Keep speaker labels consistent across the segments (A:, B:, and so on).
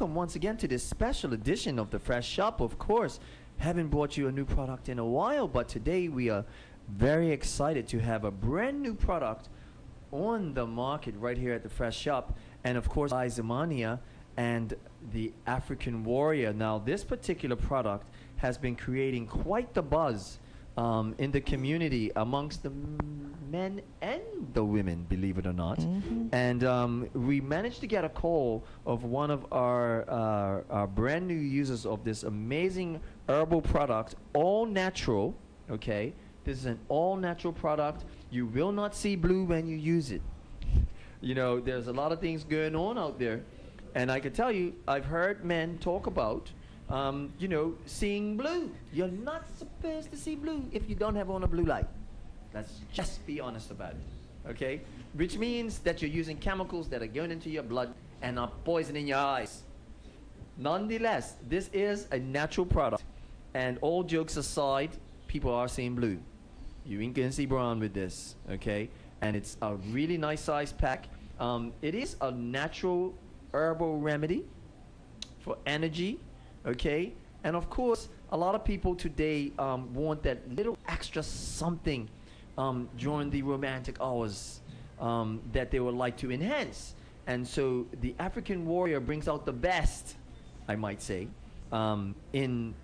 A: welcome once again to this special edition of the Fresh Shop. Of course, haven't brought you a new product in a while, but today we are very excited to have a brand new product on the market right here at the Fresh Shop. And of course, by Zamania and the African Warrior. Now, this particular product has been creating quite the buzz in the community amongst the men and the women, believe it or not. And we managed to get a call of one of our brand new users of this amazing herbal product, all natural. Okay, this is an all natural product. You will not see blue when you use it. You know, there's a lot of things going on out there, and I can tell you, I've heard men talk about you know, seeing blue. You're not supposed to see blue if you don't have on a blue light. Let's just be honest about it, okay? Which means that you're using chemicals that are going into your blood and are poisoning your eyes. Nonetheless, this is a natural product, and all jokes aside, people are seeing blue. You ain't gonna see brown with this, okay? And it's a really nice size pack. It is a natural herbal remedy for energy. Okay, and of course, a lot of people today want that little extra something during the romantic hours that they would like to enhance. And so the African Warrior brings out the best, I might say, in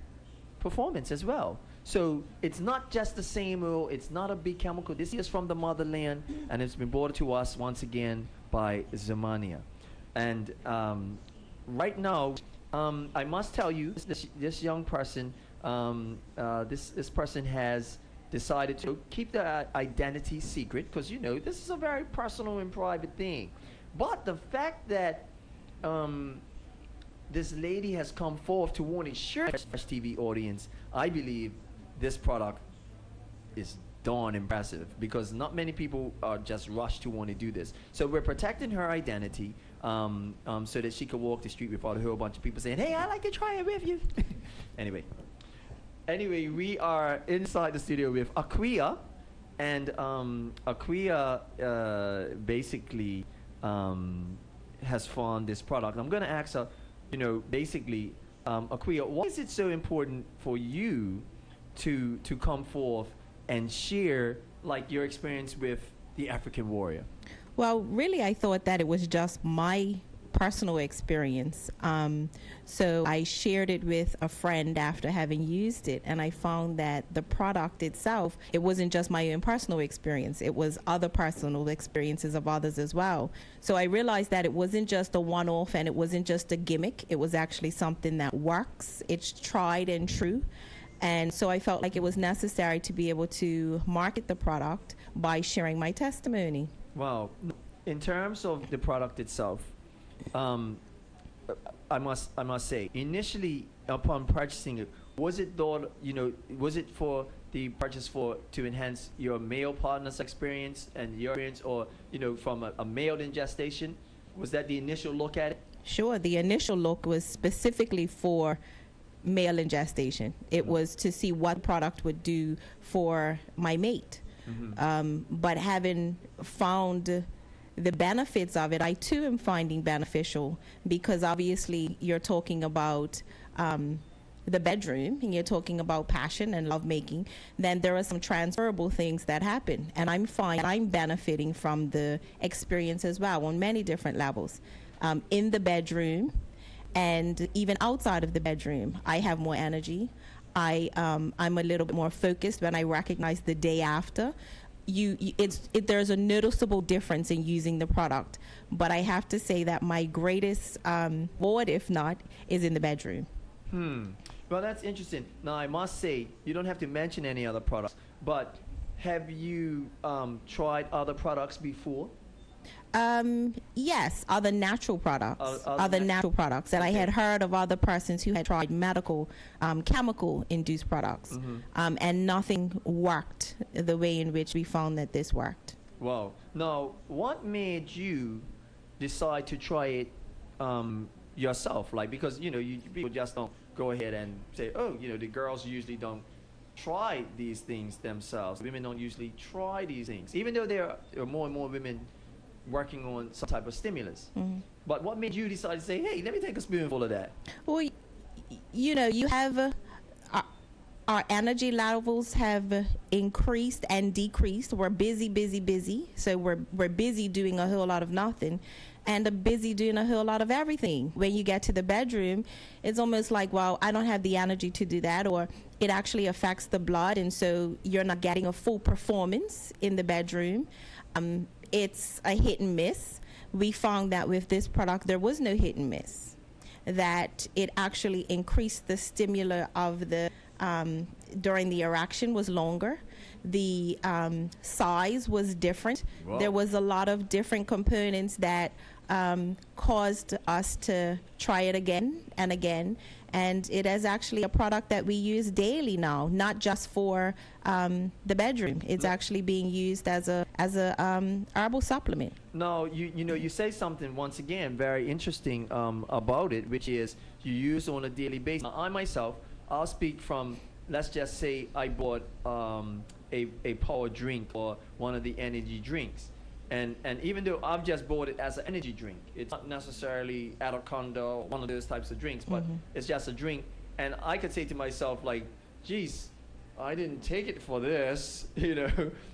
A: performance as well. So it's not just the same oil, it's not a big chemical. This is from the motherland, and it's been brought to us once again by Zamania. And right now, I must tell you, this young person, this person has decided to keep the identity secret because, you know, this is a very personal and private thing. But the fact that this lady has come forth to want to share with the TV audience, I believe this product is darn impressive because not many people are just rushed to want to do this. So we're protecting her identity so that she could walk the street without a whole bunch of people saying, hey, I'd like to try it with you. Anyway, we are inside the studio with Aquia, and Aquia basically has found this product. I'm going to ask her, you know, basically, Aquia, why is it so important for you to come forth and share like your experience with the African Warrior?
B: Well, really, I thought that it was just my personal experience. So I shared it with a friend after having used it, and I found that the product itself, it wasn't just my own personal experience, it was other personal experiences of others as well. So I realized that it wasn't just a one-off and it wasn't just a gimmick, it was actually something that works, it's tried and true. And so I felt like it was necessary to be able to market the product by sharing my testimony.
A: Wow. In terms of the product itself, I must say, initially upon purchasing it, was it thought, you know, was it for the purchase for to enhance your male partner's experience and your experience, or, you know, from a male in gestation? Was that the initial look at it?
B: Sure. The initial look was specifically for male in gestation. It was to see what product would do for my mate. But having found the benefits of it, I too am finding beneficial, because obviously you're talking about the bedroom and you're talking about passion and lovemaking. Then there are some transferable things that happen, and I'm finding I'm benefiting from the experience as well on many different levels. In the bedroom and even outside of the bedroom, I have more energy. I'm a little bit more focused when I recognize the day after. There's a noticeable difference in using the product, but I have to say that my greatest reward, if not, is in the bedroom.
A: Well, that's interesting. Now, I must say, you don't have to mention any other products, but have you tried other products before?
B: Yes, other natural products. Other natural products. And okay. I had heard of other persons who had tried medical, chemical-induced products, and nothing worked the way in which we found that this worked.
A: Wow. Now, what made you decide to try it yourself? Like, because, you know, people just don't go ahead and say, oh, you know, the girls usually don't try these things themselves. Women don't usually try these things. Even though there are more and more women working on some type of stimulus.
B: Mhm.
A: But what made you decide to say, hey, let me take a spoonful of that?
B: Well, you know, you have our, our energy levels have increased and decreased. We're busy, busy, busy. So we're busy doing a whole lot of nothing, and busy doing a whole lot of everything. When you get to the bedroom, it's almost like, well, I don't have the energy to do that, or it actually affects the blood, and so you're not getting a full performance in the bedroom. It's a hit and miss. We found that with this product, there was no hit and miss, that it actually increased the stimuli of the during the erection was longer. The size was different.
A: Wow.
B: There was a lot of different components that caused us to try it again and again. And it is actually a product that we use daily now, not just for the bedroom. It's actually being used as a herbal supplement.
A: No, you know, you say something once again very interesting about it, which is you use on a daily basis. Now, I myself, I'll speak from, let's just say I bought a power drink or one of the energy drinks. And even though I've just bought it as an energy drink, it's not necessarily Anaconda or one of those types of drinks, but it's just a drink. And I could say to myself, like, geez, I didn't take it for this, you know,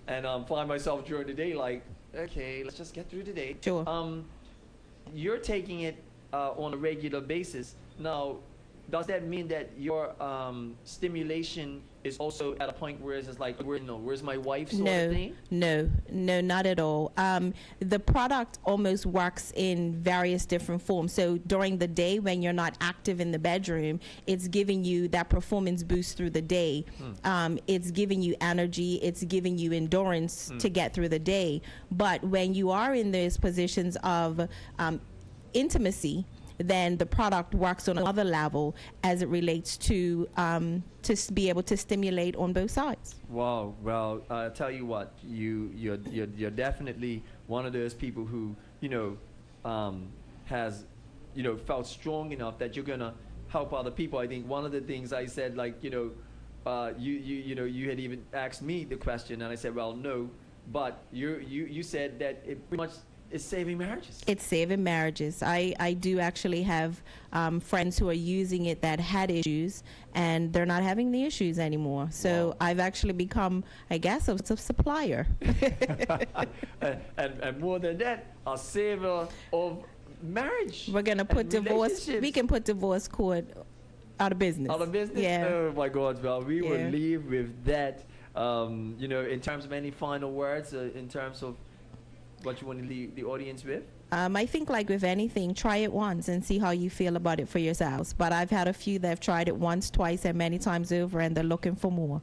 A: and find myself during the day like, okay, let's just get through the day.
B: Sure.
A: You're taking it on a regular basis. Now, does that mean that your stimulation is also at a point where it's just like, where's my wife sort of thing?
B: No, not at all. The product almost works in various different forms. So during the day when you're not active in the bedroom, it's giving you that performance boost through the day. It's giving you energy. It's giving you endurance to get through the day. But when you are in those positions of intimacy, then the product works on another level as it relates to be able to stimulate on both sides.
A: Wow. Well, I tell you what, you're definitely one of those people who, you know, has, you know, felt strong enough that you're gonna help other people. I think one of the things I said, like, you know, you had even asked me the question, and I said, well, no, but you said that it pretty much. It's saving marriages. It's
B: saving marriages. I do actually have friends who are using it that had issues, and they're not having the issues anymore. So wow. I've actually become, I guess, a supplier.
A: and more than that, a saver of marriage.
B: We're going to put divorce. We can put divorce court out of business.
A: Out of business?
B: Yeah.
A: Oh, my God. Well, we will leave with that. You know, in terms of any final words, in terms of what you want to leave the audience with?
B: I think, like with anything, try it once and see how you feel about it for yourselves. But I've had a few that have tried it once, twice, and many times over, and they're looking for more.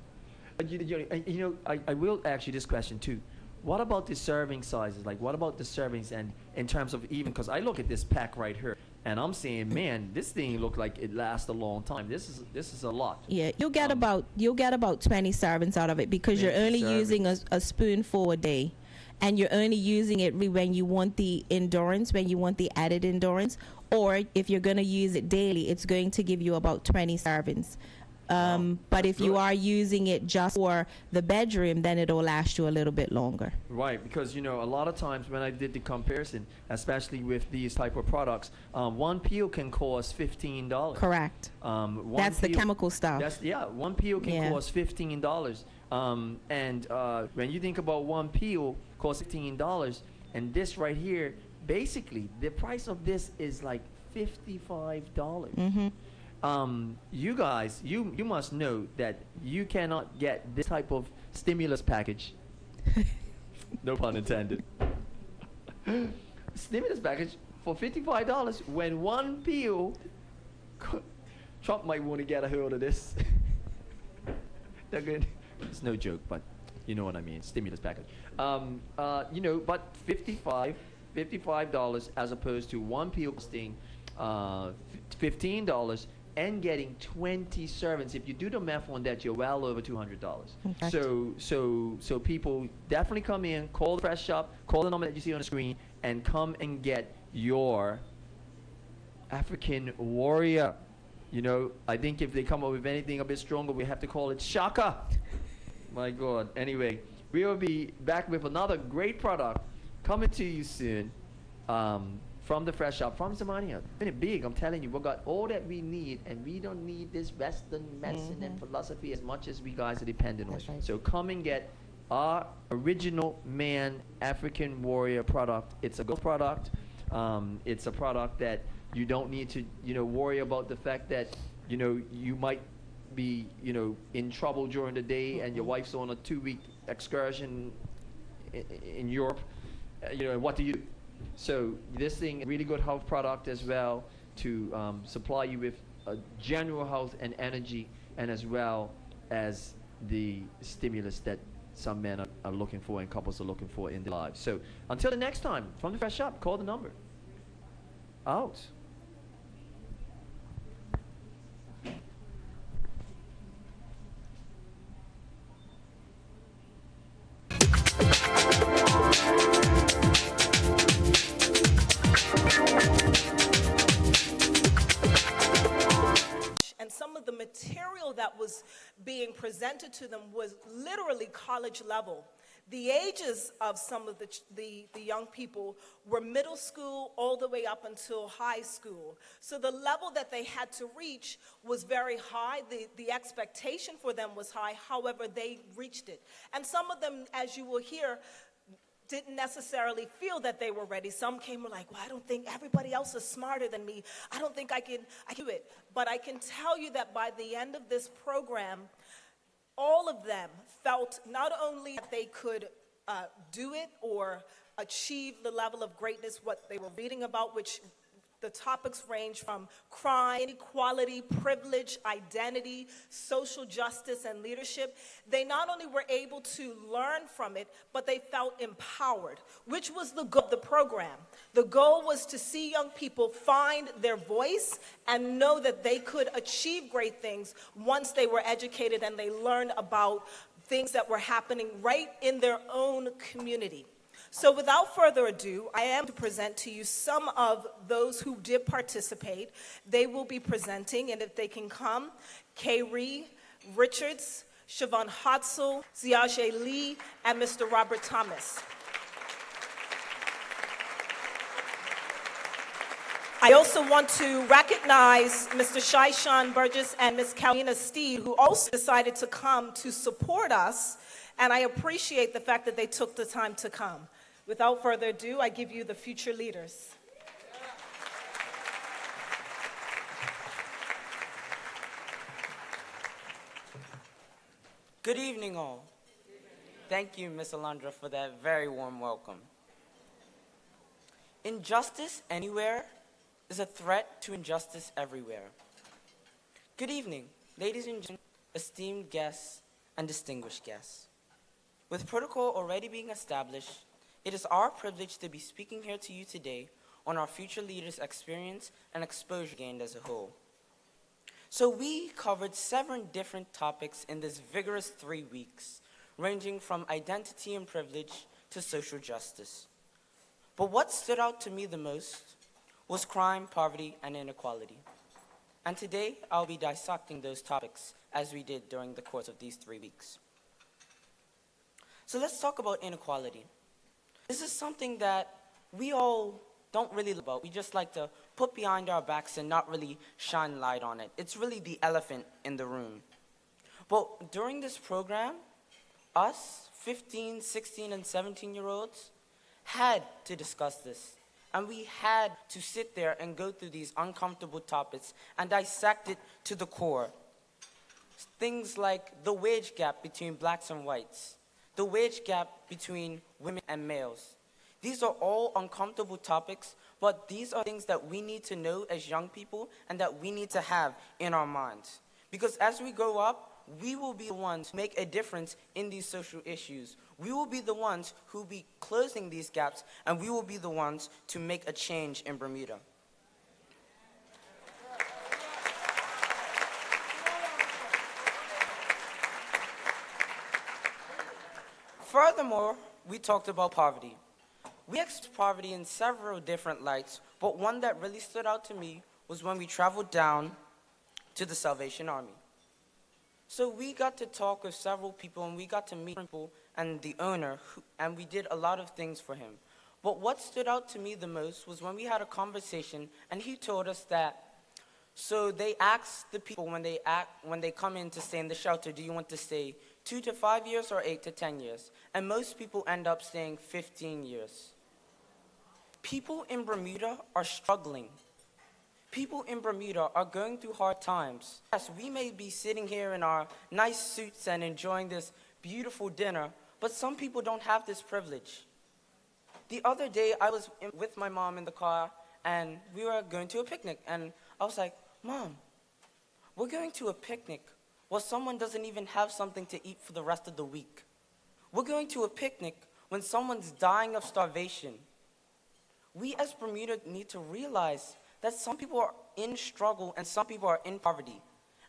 A: You know, I will ask you this question too. What about the serving sizes? Like, what about the servings? And in terms of even, because I look at this pack right here, and I'm saying, man, this thing look like it lasts a long time. This is a lot.
B: Yeah, you'll get about 20 servings out of it because you're only using a spoonful a day. And you're only using it when you want the endurance, when you want the added endurance, or if you're going to use it daily, it's going to give you about 20 servings. But if you are using it just for the bedroom, then it'll last you a little bit longer.
A: Right, because, you know, a lot of times when I did the comparison, especially with these type of products, one peel can cost $15.
B: Correct. That's the chemical stuff.
A: One peel can cost $15. And when you think about one peel costs $15, and this right here, basically the price of this is like $55. You guys, you must know that you cannot get this type of stimulus package. No pun intended. Stimulus package for $55 when one peel. Trump might want to get a hold of this. They're good. It's no joke, but you know what I mean. Stimulus package. You know, but $55 as opposed to one peel costing $15 and getting 20 servings. If you do the math on that, you're well over $200. Okay. So people definitely come in, call the press shop, call the number that you see on the screen, and come and get your African warrior. You know, I think if they come up with anything a bit stronger, we have to call it Shaka. My God. Anyway, we will be back with another great product coming to you soon. From the Fresh Shop, from Zamania. It's big, I'm telling you, we got all that we need, and we don't need this Western medicine and philosophy as much as we guys are dependent on.
B: That's right.
A: So come and get our original man African warrior product. It's a good product. It's a product that you don't need to, worry about the fact that, you might be, in trouble during the day and your wife's on a 2-week excursion in Europe. What do you do? So this thing, really good health product as well to supply you with general health and energy, and as well as the stimulus that some men are looking for and couples are looking for in their lives. So until the next time, from the Fresh Shop, call the number. Out.
C: And some of the material that was being presented to them was literally college level. The ages of some of the young people were middle school all the way up until high school. So the level that they had to reach was very high. The expectation for them was high. However, they reached it. And some of them, as you will hear, didn't necessarily feel that they were ready. Some came and were like, well, I don't think everybody else is smarter than me. I don't think I can do it. But I can tell you that by the end of this program, all of them felt not only that they could do it or achieve the level of greatness what they were reading about, which the topics range from crime, inequality, privilege, identity, social justice, and leadership. They not only were able to learn from it, but they felt empowered, which was the goal of the program. The goal was to see young people find their voice and know that they could achieve great things once they were educated and they learned about things that were happening right in their own community. So without further ado, I am to present to you some of those who did participate. They will be presenting, and if they can come, Kay Richards, Siobhan Hotzel, Ziaje Lee, and Mr. Robert Thomas. I also want to recognize Mr. Shaishan Burgess and Ms. Carolina Steed, who also decided to come to support us, and I appreciate the fact that they took the time to come. Without further ado, I give you the future leaders.
D: Good evening, all. Thank you, Ms. Alondra, for that very warm welcome. Injustice anywhere is a threat to injustice everywhere. Good evening, ladies and gentlemen, esteemed guests, and distinguished guests. With protocol already being established, it is our privilege to be speaking here to you today on our future leaders' experience and exposure gained as a whole. So we covered 7 different topics in this vigorous 3 weeks, ranging from identity and privilege to social justice. But what stood out to me the most was crime, poverty, and inequality. And today, I'll be dissecting those topics as we did during the course of these 3 weeks. So let's talk about inequality. This is something that we all don't really know about. We just like to put behind our backs and not really shine light on it. It's really the elephant in the room. But during this program, us 15, 16, and 17-year-olds had to discuss this. And we had to sit there and go through these uncomfortable topics and dissect it to the core. Things like the wage gap between blacks and whites, the wage gap between women and males. These are all uncomfortable topics, but these are things that we need to know as young people and that we need to have in our minds. Because as we grow up, we will be the ones who make a difference in these social issues. We will be the ones who will be closing these gaps, and we will be the ones to make a change in Bermuda. Furthermore, we talked about poverty. We experienced poverty in several different lights, but one that really stood out to me was when we traveled down to the Salvation Army. So we got to talk with several people, and we got to meet people and the owner, and we did a lot of things for him. But what stood out to me the most was when we had a conversation and he told us that, so they asked the people when they come in to stay in the shelter, do you want to stay 2 to 5 years or 8 to 10 years? And most people end up staying 15 years. People in Bermuda are struggling. People in Bermuda are going through hard times. Yes, we may be sitting here in our nice suits and enjoying this beautiful dinner, but some people don't have this privilege. The other day, I was with my mom in the car, and we were going to a picnic, and I was like, Mom, we're going to a picnic while someone doesn't even have something to eat for the rest of the week. We're going to a picnic when someone's dying of starvation. We as Bermuda need to realize that some people are in struggle and some people are in poverty.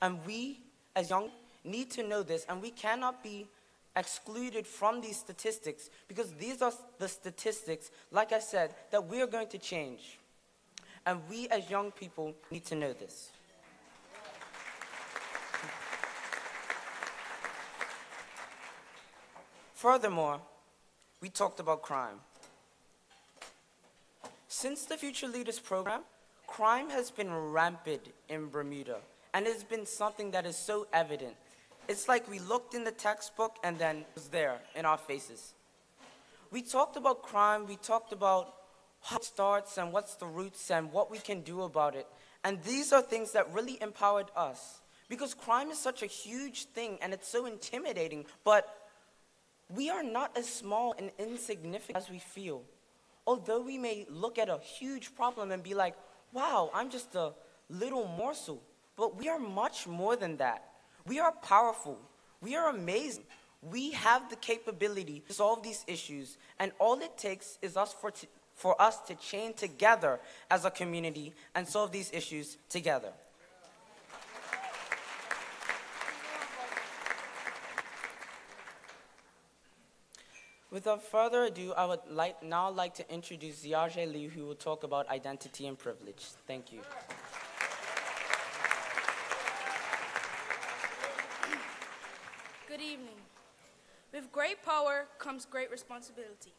D: And we as young need to know this, and we cannot be excluded from these statistics, because these are the statistics, like I said, that we are going to change. And we as young people need to know this. Furthermore, we talked about crime. Since the Future Leaders program, crime has been rampant in Bermuda, and it's been something that is so evident. It's like we looked in the textbook and then it was there in our faces. We talked about crime, we talked about how it starts and what's the roots and what we can do about it. And these are things that really empowered us, because crime is such a huge thing and it's so intimidating, but we are not as small and insignificant as we feel. Although we may look at a huge problem and be like, wow, I'm just a little morsel, but we are much more than that. We are powerful. We are amazing. We have the capability to solve these issues, and all it takes is for us to chain together as a community and solve these issues together. Without further ado, I would now like to introduce Ziaje Liu, who will talk about identity and privilege. Thank you.
E: Good evening. With great power comes great responsibility.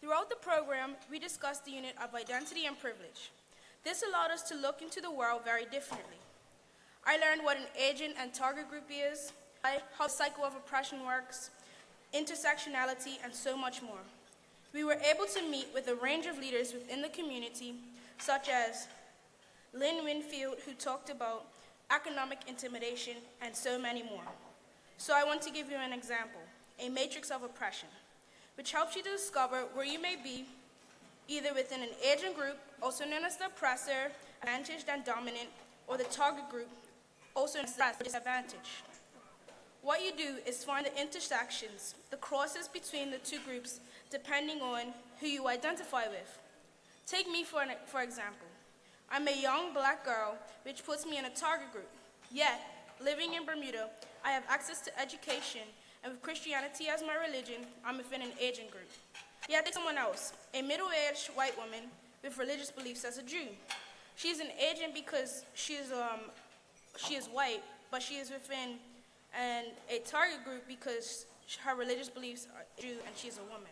E: Throughout the program, we discussed the unit of identity and privilege. This allowed us to look into the world very differently. I learned what an agent and target group is, how the cycle of oppression works, intersectionality, and so much more. We were able to meet with a range of leaders within the community, such as Lynn Winfield, who talked about economic intimidation, and so many more. So I want to give you an example, a matrix of oppression, which helps you to discover where you may be, either within an agent group, also known as the oppressor, advantaged and dominant, or the target group, also known as the disadvantaged. What you do is find the intersections, the crosses between the two groups, depending on who you identify with. Take me for example. I'm a young black girl, which puts me in a target group. Yet, living in Bermuda, I have access to education, and with Christianity as my religion, I'm within an agent group. Yet, take someone else, a middle-aged white woman with religious beliefs as a Jew. She's an agent because she is white, but she is within a target group because her religious beliefs are Jew and she's a woman.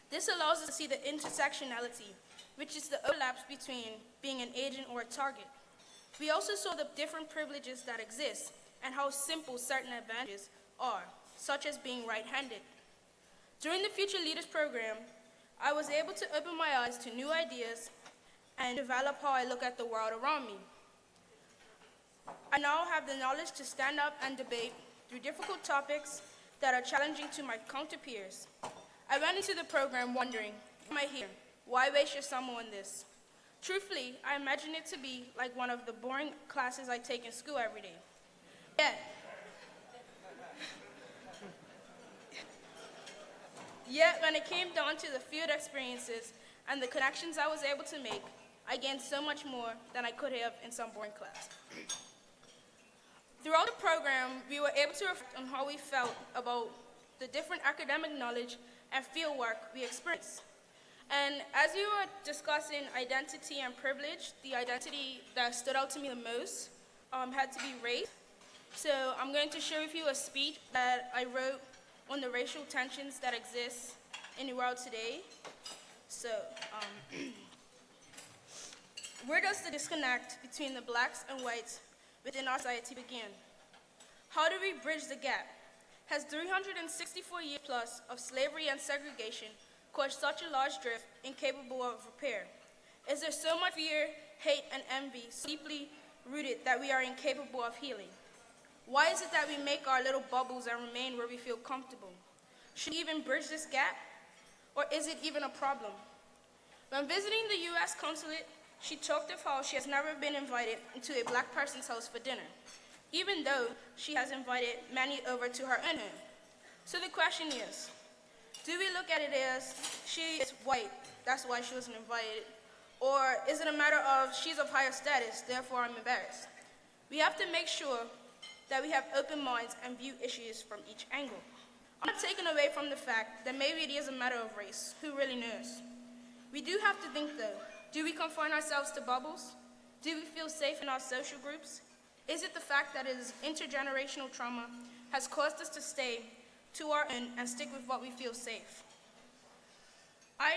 E: This allows us to see the intersectionality, which is the overlaps between being an agent or a target. We also saw the different privileges that exist and how simple certain advantages are, such as being right-handed. During the Future Leaders program, I was able to open my eyes to new ideas and develop how I look at the world around me. I now have the knowledge to stand up and debate through difficult topics that are challenging to my counter-peers. I went into the program wondering, why am I here? Why waste your summer on this? Truthfully, I imagine it to be like one of the boring classes I take in school every day. Yet, when it came down to the field experiences and the connections I was able to make, I gained so much more than I could have in some boring class. Throughout the program, we were able to reflect on how we felt about the different academic knowledge and fieldwork we experienced. And as we were discussing identity and privilege, the identity that stood out to me the most had to be race. So I'm going to share with you a speech that I wrote on the racial tensions that exist in the world today. So, where does the disconnect between the blacks and whites within our society begin? How do we bridge the gap? Has 364 years plus of slavery and segregation caused such a large drift incapable of repair? Is there so much fear, hate, and envy so deeply rooted that we are incapable of healing? Why is it that we make our little bubbles and remain where we feel comfortable? Should we even bridge this gap? Or is it even a problem? When visiting the U.S. consulate, she talked of how she has never been invited into a black person's house for dinner, even though she has invited many over to her own home. So the question is, do we look at it as she is white, that's why she wasn't invited? Or is it a matter of she's of higher status, therefore I'm embarrassed? We have to make sure that we have open minds and view issues from each angle. I'm not taken away from the fact that maybe it is a matter of race. Who really knows? We do have to think though, do we confine ourselves to bubbles? Do we feel safe in our social groups? Is it the fact that it is intergenerational trauma has caused us to stay to our own and stick with what we feel safe? I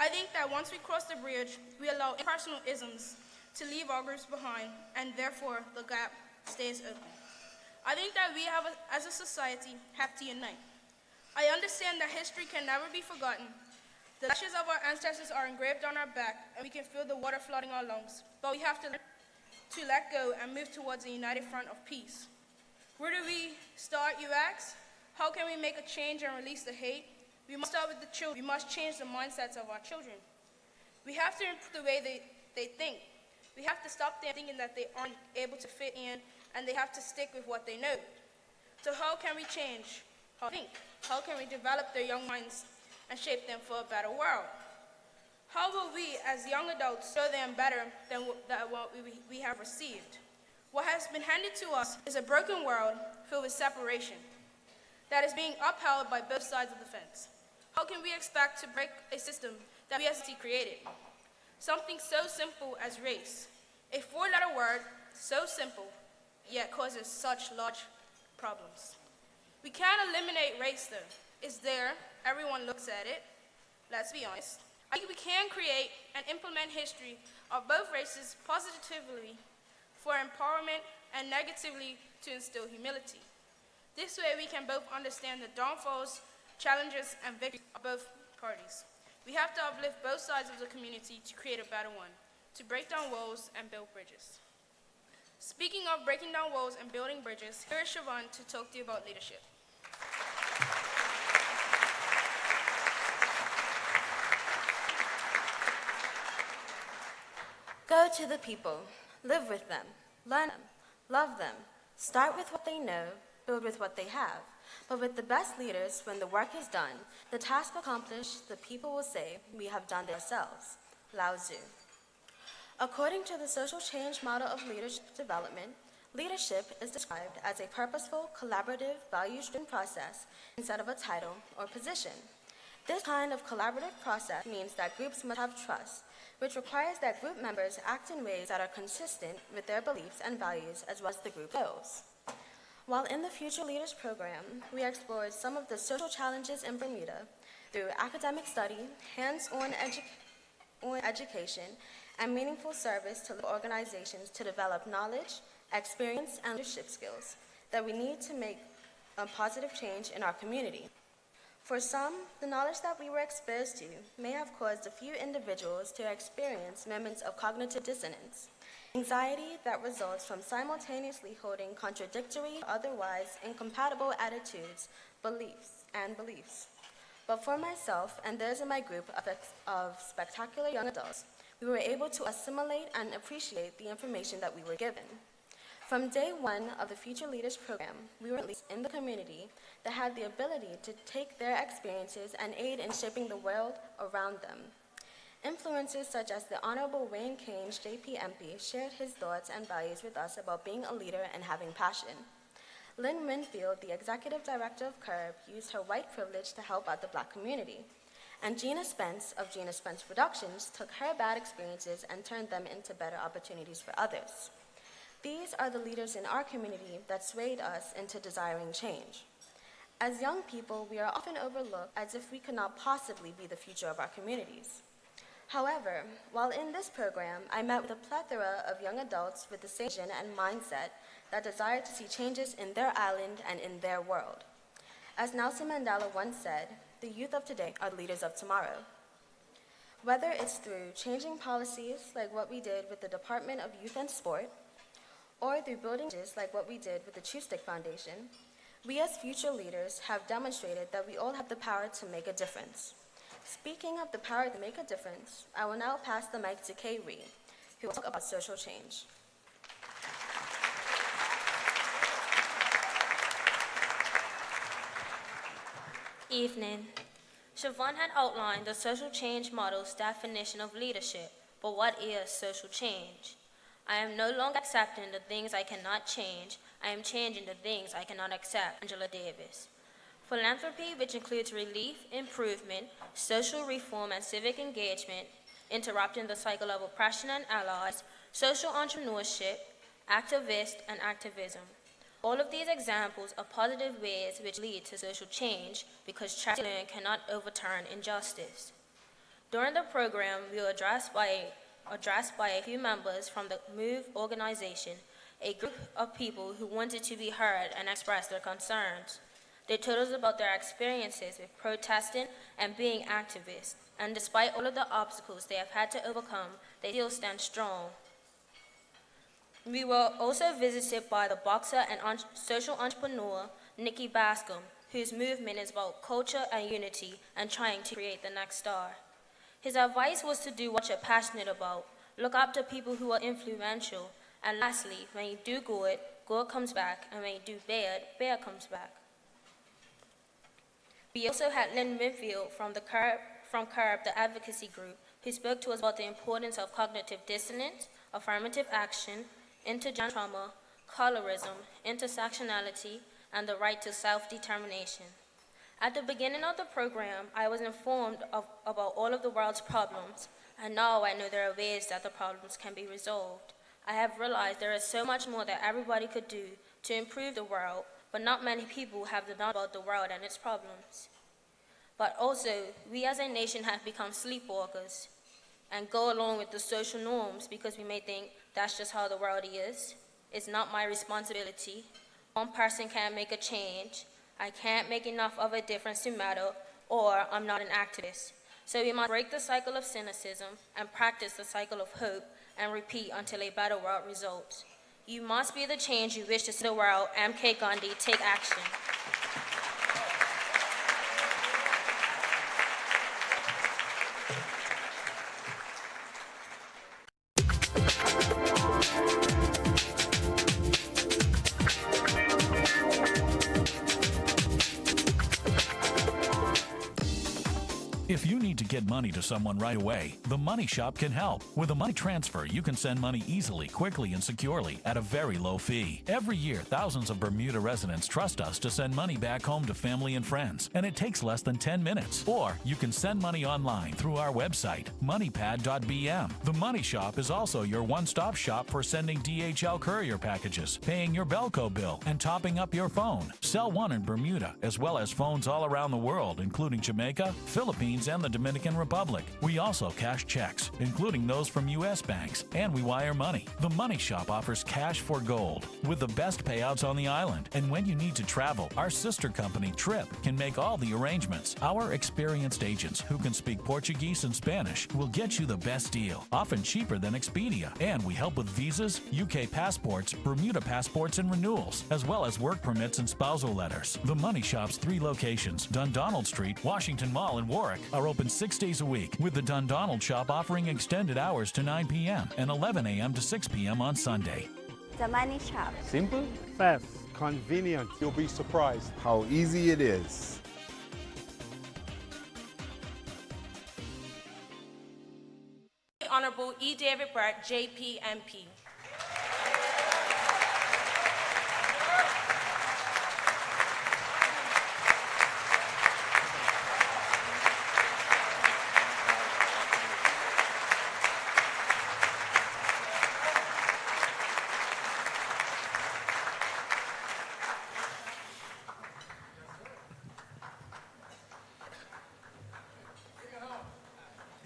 E: think that once we cross the bridge, we allow impersonal isms to leave our groups behind, and therefore the gap stays open. I think that we as a society have to unite. I understand that history can never be forgotten. The ashes of our ancestors are engraved on our back, and we can feel the water flooding our lungs, but we have to let go and move towards a united front of peace. Where do we start, you ask? How can we make a change and release the hate? We must start with the children. We must change the mindsets of our children. We have to improve the way they think. We have to stop them thinking that they aren't able to fit in, and they have to stick with what they know. So how can we change how they think? How can we develop their young minds and shape them for a better world? How will we, as young adults, show them better than what we have received? What has been handed to us is a broken world filled with separation that is being upheld by both sides of the fence. How can we expect to break a system that we as a society created? Something so simple as race, a four-letter word so simple, yet causes such large problems. We can't eliminate race though. It's there, everyone looks at it, let's be honest. I think we can create and implement history of both races positively for empowerment and negatively to instill humility. This way we can both understand the downfalls, challenges, and victories of both parties. We have to uplift both sides of the community to create a better one, to break down walls and build bridges. Speaking of breaking down walls and building bridges, here is Siobhan to talk to you about leadership.
F: Go to the people, live with them, learn them, love them, start with what they know, build with what they have. But with the best leaders, when the work is done, the task accomplished, the people will say, we have done it ourselves. Lao Tzu. According to the social change model of leadership development, leadership is described as a purposeful, collaborative, values-driven process instead of a title or position. This kind of collaborative process means that groups must have trust, which requires that group members act in ways that are consistent with their beliefs and values as well as the group goals. While in the Future Leaders program, we explored some of the social challenges in Bermuda through academic study, hands-on education, and meaningful service to organizations to develop knowledge, experience, and leadership skills that we need to make a positive change in our community. For some, the knowledge that we were exposed to may have caused a few individuals to experience moments of cognitive dissonance, anxiety that results from simultaneously holding contradictory, otherwise incompatible attitudes, beliefs. But for myself and those in my group of spectacular young adults, we were able to assimilate and appreciate the information that we were given. From day one of the Future Leaders program, we were released in the community that had the ability to take their experiences and aid in shaping the world around them. Influencers such as the Honorable Wayne Kane's JP MP shared his thoughts and values with us about being a leader and having passion. Lynn Winfield, the executive director of CURB, used her white privilege to help out the Black community. And Gina Spence of Gina Spence Productions took her bad experiences and turned them into better opportunities for others. These are the leaders in our community that swayed us into desiring change. As young people, we are often overlooked as if we could not possibly be the future of our communities. However, while in this program, I met with a plethora of young adults with the same vision and mindset that desire to see changes in their island and in their world. As Nelson Mandela once said, the youth of today are the leaders of tomorrow. Whether it's through changing policies like what we did with the Department of Youth and Sport, or through building changes like what we did with the True Stick Foundation, we as future leaders have demonstrated that we all have the power to make a difference. Speaking of the power to make a difference, I will now pass the mic to Kay Reed, who will talk about social change.
G: Evening. Siobhan had outlined the social change model's definition of leadership, but what is social change? I am no longer accepting the things I cannot change. I am changing the things I cannot accept. Angela Davis. Philanthropy, which includes relief, improvement, social reform, and civic engagement, interrupting the cycle of oppression and allies, social entrepreneurship, activist, and activism. All of these examples are positive ways which lead to social change because charity alone cannot overturn injustice. During the program, we were addressed by a few members from the MOVE organization, a group of people who wanted to be heard and express their concerns. They told us about their experiences with protesting and being activists, and despite all of the obstacles they have had to overcome, they still stand strong. We were also visited by the boxer and social entrepreneur, Nikki Bascom, whose movement is about culture and unity and trying to create the next star. His advice was to do what you're passionate about, look up to people who are influential, and lastly, when you do good, good comes back, and when you do bad, bad comes back. We also had Lynn Winfield from CURB, the advocacy group, who spoke to us about the importance of cognitive dissonance, affirmative action, intergender trauma, colorism, intersectionality, and the right to self-determination. At the beginning of the program, I was informed about all of the world's problems, and now I know there are ways that the problems can be resolved. I have realized there is so much more that everybody could do to improve the world, but not many people have the knowledge about the world and its problems. But also, we as a nation have become sleepwalkers and go along with the social norms because we may think that's just how the world is. It's not my responsibility. One person can't make a change. I can't make enough of a difference to matter, or I'm not an activist. So we must break the cycle of cynicism and practice the cycle of hope and repeat until a better world results. You must be the change you wish to see in the world. MK Gandhi, take action.
H: If you need to get money to someone right away, the Money Shop can help. With a money transfer, you can send money easily, quickly, and securely at a very low fee. Every year, thousands of Bermuda residents trust us to send money back home to family and friends, and it takes less than 10 minutes. Or you can send money online through our website, moneypad.bm. The Money Shop is also your one-stop shop for sending DHL courier packages, paying your Belco bill, and topping up your phone. Sell one in Bermuda, as well as phones all around the world, including Jamaica, Philippines, and the Dominican Republic. We also cash checks, including those from U.S. banks, and we wire money. The Money Shop offers cash for gold, with the best payouts on the island. And when you need to travel, our sister company, Trip, can make all the arrangements. Our experienced agents, who can speak Portuguese and Spanish, will get you the best deal, often cheaper than Expedia. And we help with visas, UK passports, Bermuda passports, and renewals, as well as work permits and spousal letters. The Money Shop's 3 locations, Dundonald Street, Washington Mall, and Warwick, are open 6 days a week, with the Dundonald Shop offering extended hours to 9 p.m. and 11 a.m. to 6 p.m. on Sunday.
I: The Money Shop.
J: Simple, fast, convenient. You'll be surprised
K: how easy it is.
C: Honorable E. David Burt, JPMP.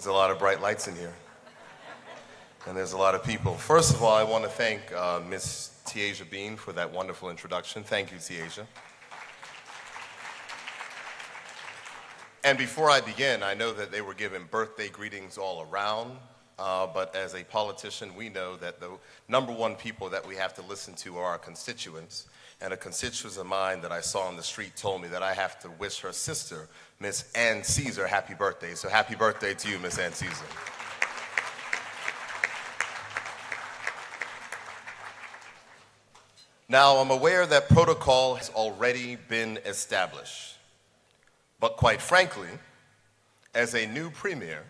I: There's a lot of bright lights in here. And there's a lot of people. First of all, I want to thank Miss Tiaja Bean for that wonderful introduction. Thank you, Tiaja. And before I begin, I know that they were given birthday greetings all around, but as a politician, we know that the number one people that we have to listen to are our constituents. And a constituent of mine that I saw on the street told me that I have to wish her sister, Miss Ann Caesar, happy birthday. So happy birthday to you, Miss Ann Caesar. Now, I'm aware that protocol has already been established. But quite frankly, as a new premier,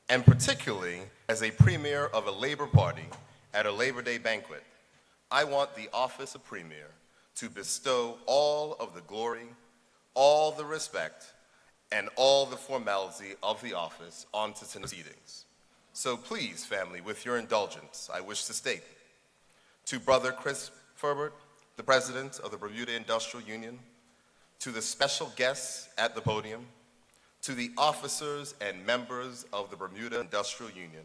I: and particularly as a premier of a Labor Party at a Labor Day banquet, I want the office of premier to bestow all of the glory, all the respect, and all the formality of the office onto tonight's proceedings. So please, family, with your indulgence, I wish to state to Brother Chris Ferbert, the President of the Bermuda Industrial Union, to the special guests at the podium, to the officers and members of the Bermuda Industrial Union,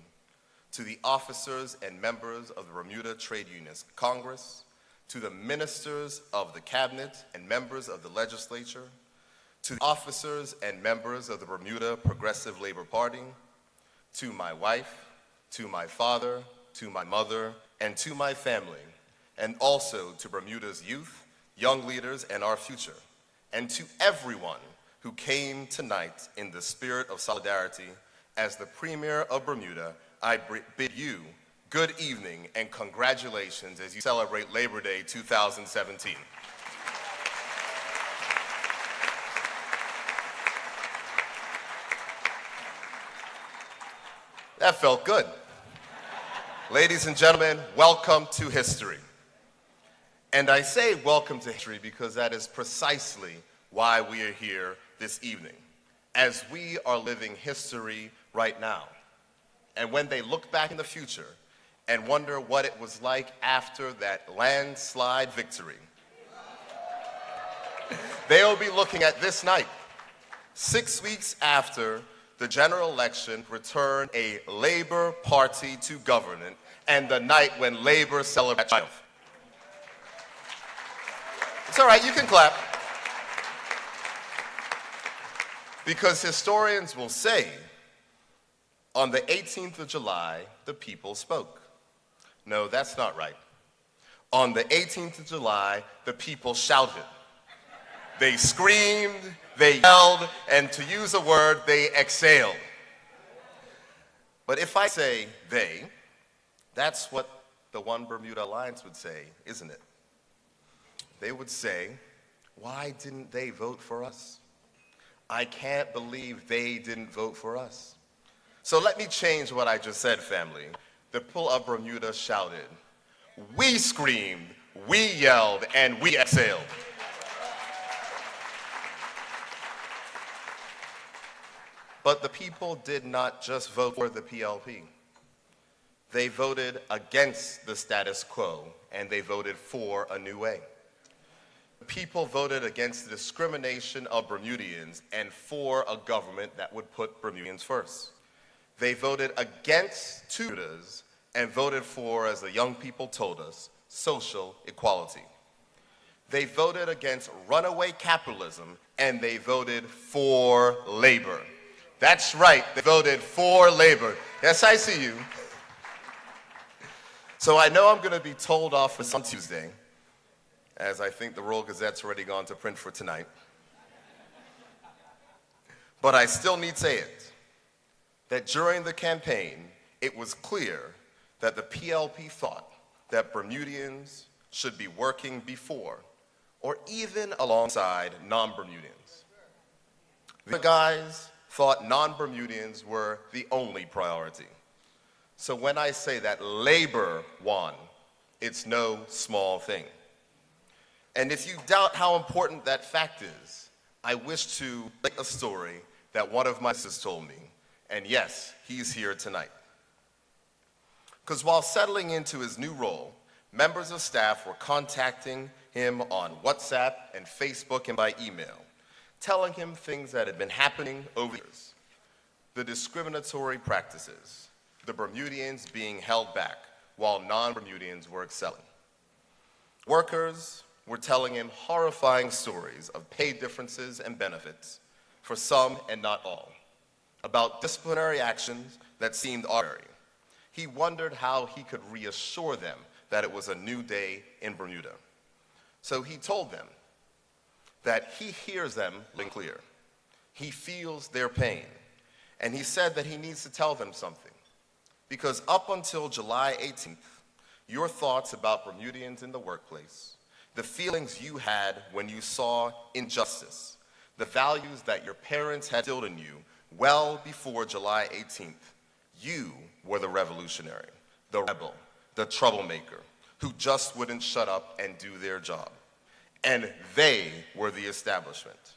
I: to the officers and members of the Bermuda Trade Unions Congress, to the ministers of the cabinet and members of the legislature, to the officers and members of the Bermuda Progressive Labor Party, to my wife, to my father, to my mother, and to my family, and also to Bermuda's youth, young leaders, and our future, and to everyone who came tonight in the spirit of solidarity. As the Premier of Bermuda, I bid you good evening and congratulations as you celebrate Labor Day 2017. That felt good. Ladies and gentlemen, welcome to history. And I say welcome to history because that is precisely why we are here this evening, as we are living history right now. And when they look back in the future and wonder what it was like after that landslide victory, they'll be looking at this night, 6 weeks after the general election returned a Labor Party to government, and the night when Labor celebrated triumph. It's all right, you can clap. Because historians will say, on the 18th of July, the people spoke. No, that's not right. On the 18th of July, the people shouted. They screamed, they yelled, and to use a word, they exhaled. But if I say they, that's what the One Bermuda Alliance would say, isn't it? They would say, why didn't they vote for us? I can't believe they didn't vote for us. So let me change what I just said, family. The people of Bermuda shouted. We screamed, we yelled, and we exhaled. But the people did not just vote for the PLP. They voted against the status quo, and they voted for a new way. The people voted against the discrimination of Bermudians and for a government that would put Bermudians first. They voted against two Bermudas and voted for, as the young people told us, social equality. They voted against runaway capitalism, and they voted for labor. That's right, they voted for labor. Yes, I see you. So I know I'm going to be told off for some Tuesday, as I think the Royal Gazette's already gone to print for tonight. But I still need to say it, that during the campaign, it was clear that the PLP thought that Bermudians should be working before or even alongside non-Bermudians. The guys thought non-Bermudians were the only priority. So when I say that labor won, it's no small thing. And if you doubt how important that fact is, I wish to relate a story that one of my sisters told me. And yes, he's here tonight. Because while settling into his new role, members of staff were contacting him on WhatsApp and Facebook and by email, telling him things that had been happening over the years. the discriminatory practices, the Bermudians being held back while non-Bermudians were excelling. Workers were telling him horrifying stories of pay differences and benefits for some and not all, about disciplinary actions that seemed arbitrary. He wondered how he could reassure them that it was a new day in Bermuda. So he told them that he hears them loud and clear. He feels their pain. And he said that he needs to tell them something. Because up until July 18th, your thoughts about Bermudians in the workplace, the feelings you had when you saw injustice, the values that your parents had instilled in you well before July 18th, you were the revolutionary, the rebel, the troublemaker, who just wouldn't shut up and do their job. And they were the establishment.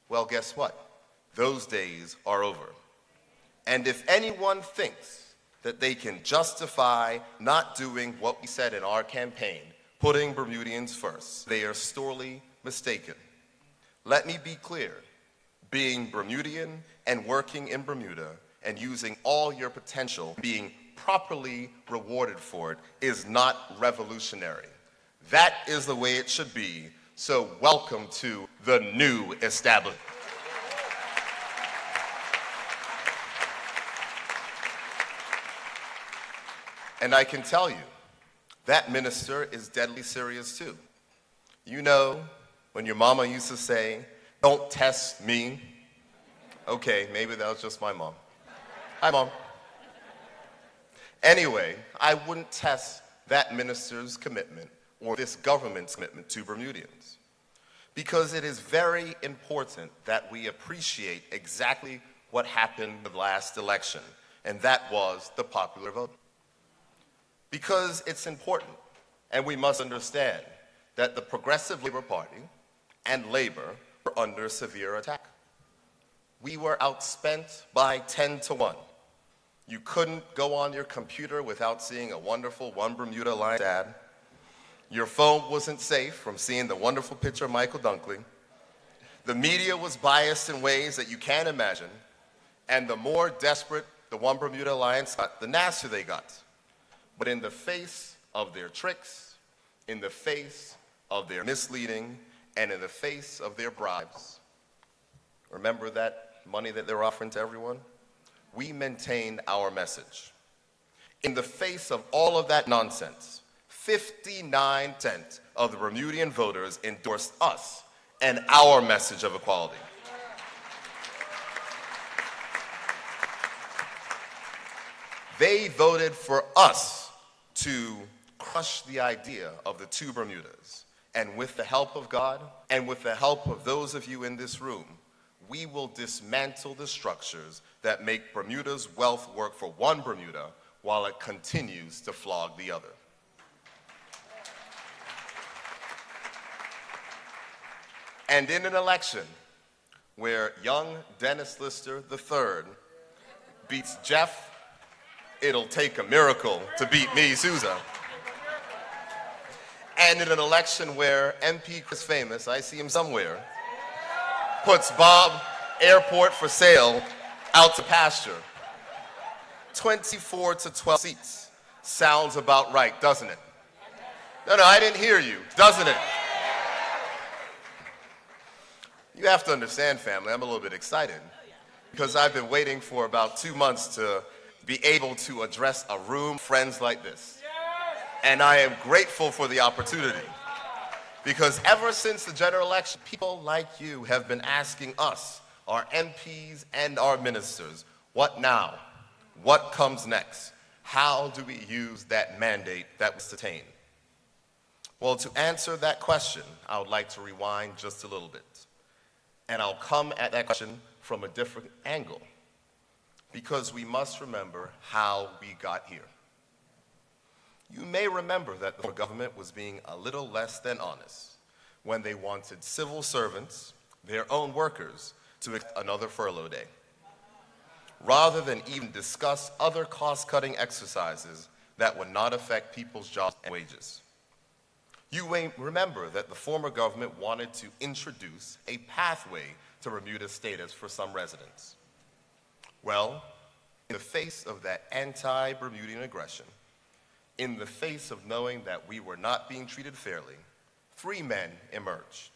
I: Well, guess what? Those days are over. And if anyone thinks that they can justify not doing what we said in our campaign, putting Bermudians first, they are sorely mistaken. Let me be clear. Being Bermudian and working in Bermuda and using all your potential, being properly rewarded for it, is not revolutionary. That is the way it should be. So welcome to the new establishment. And I can tell you, that minister is deadly serious too. You know, when your mama used to say, "Don't test me." Okay, maybe that was just my mom. Hi, Mom. Anyway, I wouldn't test that minister's commitment or this government's commitment to Bermudians, because it is very important that we appreciate exactly what happened in the last election, and that was the popular vote. Because it's important, and we must understand that the Progressive Labor Party and Labor were under severe attack. We were outspent by 10 to 1. You couldn't go on your computer without seeing a wonderful One Bermuda Alliance ad. Your phone wasn't safe from seeing the wonderful picture of Michael Dunkley. The media was biased in ways that you can't imagine. And the more desperate the One Bermuda Alliance got, the nastier they got. But in the face of their tricks, in the face of their misleading, and in the face of their bribes, remember that money that they're offering to everyone? We maintained our message. In the face of all of that nonsense, 59% of the Bermudian voters endorsed us and our message of equality. They voted for us to crush the idea of the two Bermudas. And with the help of God, and with the help of those of you in this room, we will dismantle the structures that make Bermuda's wealth work for one Bermuda while it continues to flog the other. And in an election where young Dennis Lister III beats Jeff, "It'll take a miracle to beat me, Sousa." And in an election where MP Chris Famous, I see him somewhere, puts Bob Airport for sale out to pasture. 24 to 12 seats. Sounds about right, doesn't it? No, I didn't hear you. Doesn't it? You have to understand, family, I'm a little bit excited because I've been waiting for about 2 months to be able to address a room of friends like this. And I am grateful for the opportunity, because ever since the general election, people like you have been asking us, our MPs and our ministers, what now? What comes next? How do we use that mandate that was attained? Well, to answer that question, I would like to rewind just a little bit. And I'll come at that question from a different angle, because we must remember how we got here. You may remember that the government was being a little less than honest when they wanted civil servants, their own workers, to accept another furlough day, rather than even discuss other cost-cutting exercises that would not affect people's jobs and wages. You may remember that the former government wanted to introduce a pathway to Bermuda status for some residents. Well, in the face of that anti-Bermudian aggression, in the face of knowing that we were not being treated fairly, 3 men emerged.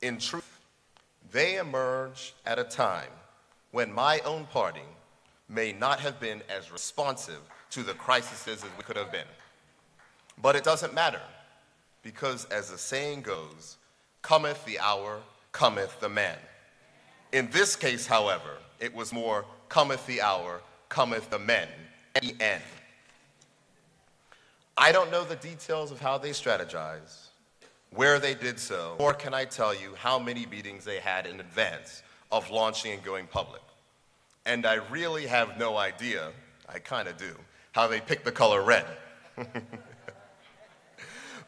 I: In truth, they emerged at a time when my own party may not have been as responsive to the crises as we could have been. But it doesn't matter, because as the saying goes, cometh the hour, cometh the man. In this case, however, it was more cometh the hour, cometh the men, M-E-N. I don't know the details of how they strategized, where they did so, nor can I tell you how many meetings they had in advance of launching and going public. And I really have no idea, I kind of do, how they picked the color red.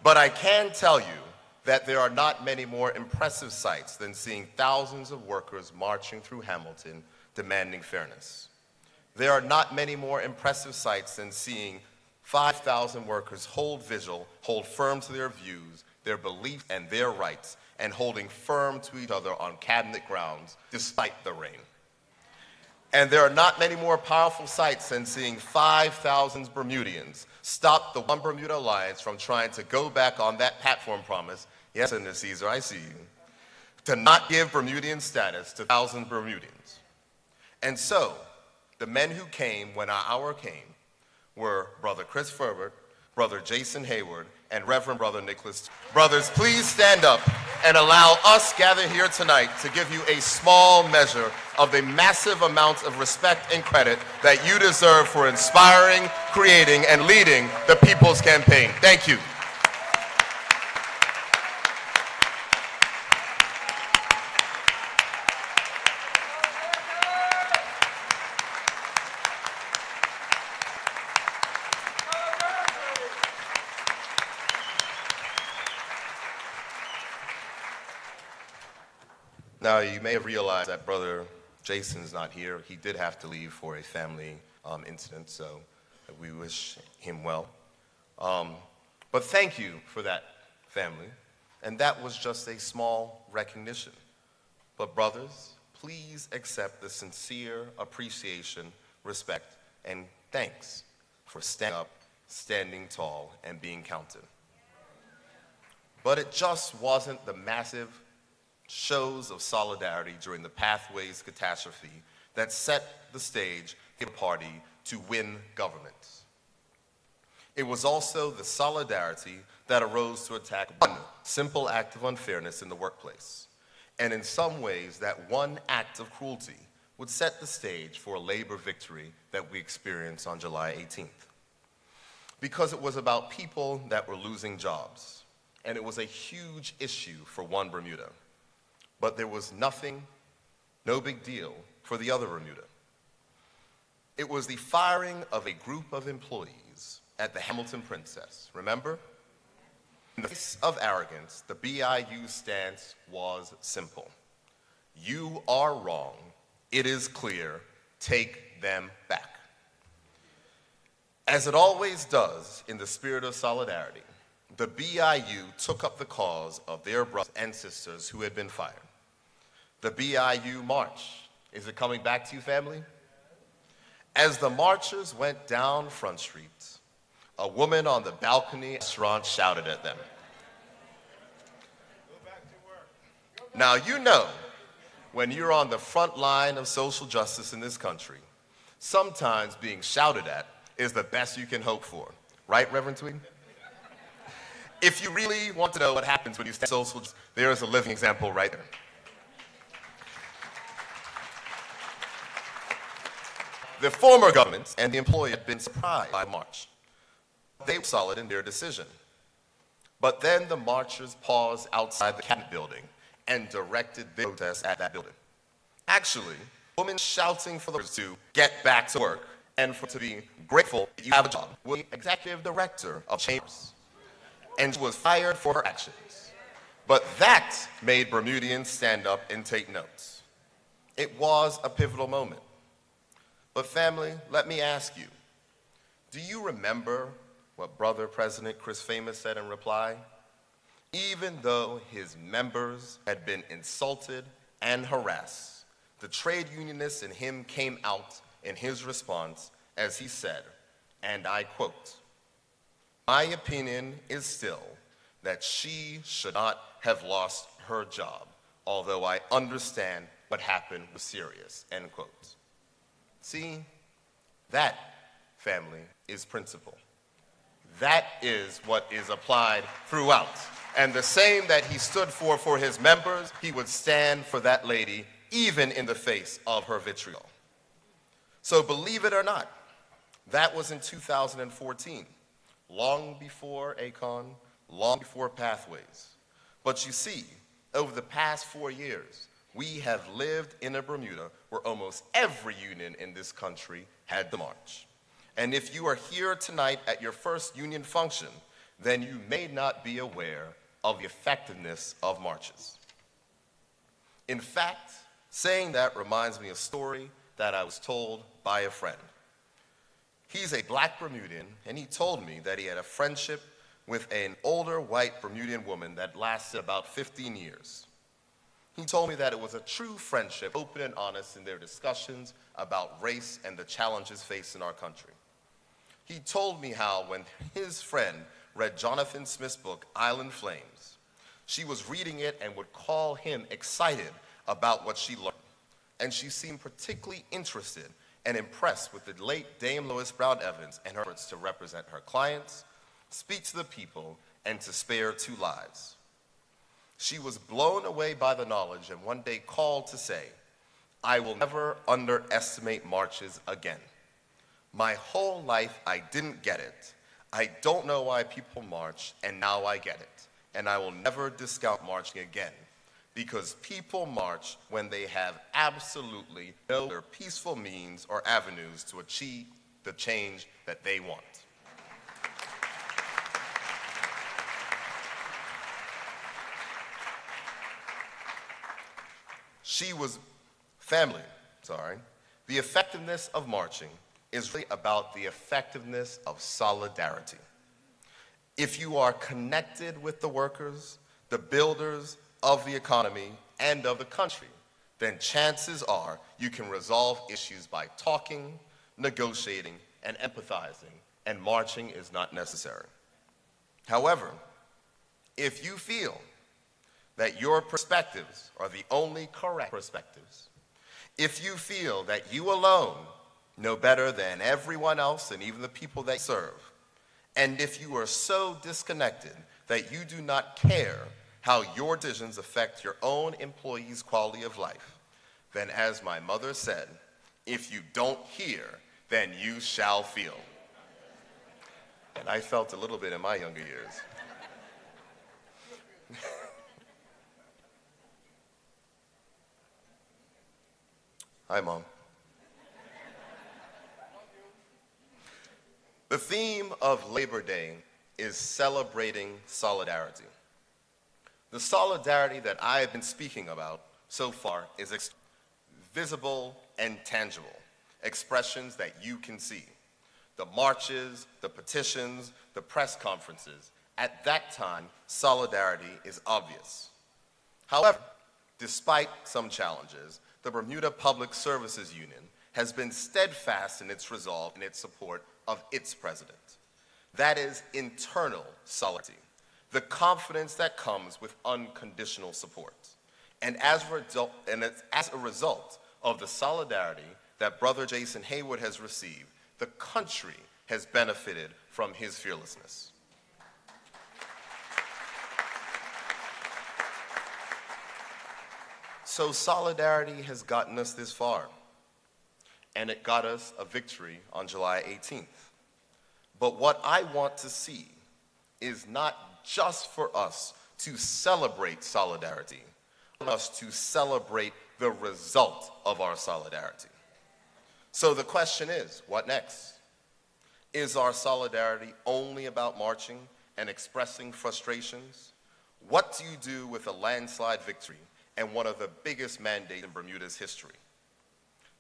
I: But I can tell you that there are not many more impressive sights than seeing thousands of workers marching through Hamilton demanding fairness. There are not many more impressive sights than seeing 5,000 workers hold vigil, hold firm to their views, their beliefs, and their rights, and holding firm to each other on cabinet grounds despite the rain. And there are not many more powerful sights than seeing 5,000 Bermudians stop the One Bermuda Alliance from trying to go back on that platform promise, yes, Senator Caesar, I see you, to not give Bermudian status to 1,000 Bermudians. And so, the men who came when our hour came were Brother Chris Ferbert, Brother Jason Hayward, and Reverend Brother Nicholas. Brothers, please stand up and allow us gathered here tonight to give you a small measure of the massive amount of respect and credit that you deserve for inspiring, creating, and leading the People's Campaign. Thank you. Now, you may have realized that Brother Jason's not here. He did have to leave for a family incident, so we wish him well. But thank you for that, family. And that was just a small recognition. But brothers, please accept the sincere appreciation, respect, and thanks for standing up, standing tall, and being counted. But it just wasn't the massive shows of solidarity during the Pathways catastrophe that set the stage for the party to win government. It was also the solidarity that arose to attack one simple act of unfairness in the workplace. And in some ways, that one act of cruelty would set the stage for a labor victory that we experienced on July 18th. Because it was about people that were losing jobs, and it was a huge issue for one Bermuda. But there was nothing, no big deal, for the other Bermuda. It was the firing of a group of employees at the Hamilton Princess, remember? In the face of arrogance, the BIU stance was simple. You are wrong, it is clear, take them back. As it always does in the spirit of solidarity, the BIU took up the cause of their brothers and sisters who had been fired. The BIU march. Is it coming back to you, family? As the marchers went down Front Street, a woman on the balcony restaurant shouted at them. Go back to work. Now, you know, when you're on the front line of social justice in this country, sometimes being shouted at is the best you can hope for. Right, Reverend Tweed? If you really want to know what happens when you stand social justice, there is a living example right there. The former government and the employee had been surprised by the march. They were solid in their decision. But then the marchers paused outside the cabinet building and directed their protest at that building. Actually, women shouting for the workers to get back to work and for to be grateful that you have a job was the executive director of Chambers. And she was fired for her actions. But that made Bermudians stand up and take notes. It was a pivotal moment. But family, let me ask you, do you remember what Brother President Chris Famous said in reply? Even though his members had been insulted and harassed, the trade unionists in him came out in his response as he said, and I quote, "My opinion is still that she should not have lost her job, although I understand what happened was serious," end quote. See, that, family, is principle. That is what is applied throughout. And the same that he stood for his members, he would stand for that lady, even in the face of her vitriol. So believe it or not, that was in 2014, long before ACON, long before Pathways. But you see, over the past 4 years, we have lived in a Bermuda where almost every union in this country had to march. And if you are here tonight at your first union function, then you may not be aware of the effectiveness of marches. In fact, saying that reminds me of a story that I was told by a friend. He's a black Bermudian, and he told me that he had a friendship with an older white Bermudian woman that lasted about 15 years. He told me that it was a true friendship, open and honest in their discussions about race and the challenges faced in our country. He told me how when his friend read Jonathan Smith's book, Island Flames, she was reading it and would call him excited about what she learned. And she seemed particularly interested and impressed with the late Dame Lois Brown Evans and her efforts to represent her clients, speak to the people, and to spare 2 lives. She was blown away by the knowledge and one day called to say, "I will never underestimate marches again. My whole life I didn't get it. I don't know why people march, and now I get it. And I will never discount marching again, because people march when they have absolutely no other peaceful means or avenues to achieve the change that they want." The effectiveness of marching is really about the effectiveness of solidarity. If you are connected with the workers, the builders of the economy and of the country, then chances are you can resolve issues by talking, negotiating, and empathizing, and marching is not necessary. However, if you feel that your perspectives are the only correct perspectives, if you feel that you alone know better than everyone else and even the people they serve, and if you are so disconnected that you do not care how your decisions affect your own employees' quality of life, then as my mother said, if you don't hear, then you shall feel. And I felt a little bit in my younger years. Hi, Mom. The theme of Labor Day is celebrating solidarity. The solidarity that I have been speaking about so far is visible and tangible, expressions that you can see. The marches, the petitions, the press conferences. At that time, solidarity is obvious. However, despite some challenges, the Bermuda Public Services Union has been steadfast in its resolve and its support of its president. That is internal solidarity, the confidence that comes with unconditional support. And as a result of the solidarity that Brother Jason Haywood has received, the country has benefited from his fearlessness. So solidarity has gotten us this far, and it got us a victory on July 18th. But what I want to see is not just for us to celebrate solidarity, but us to celebrate the result of our solidarity. So the question is, what next? Is our solidarity only about marching and expressing frustrations? What do you do with a landslide victory and one of the biggest mandates in Bermuda's history?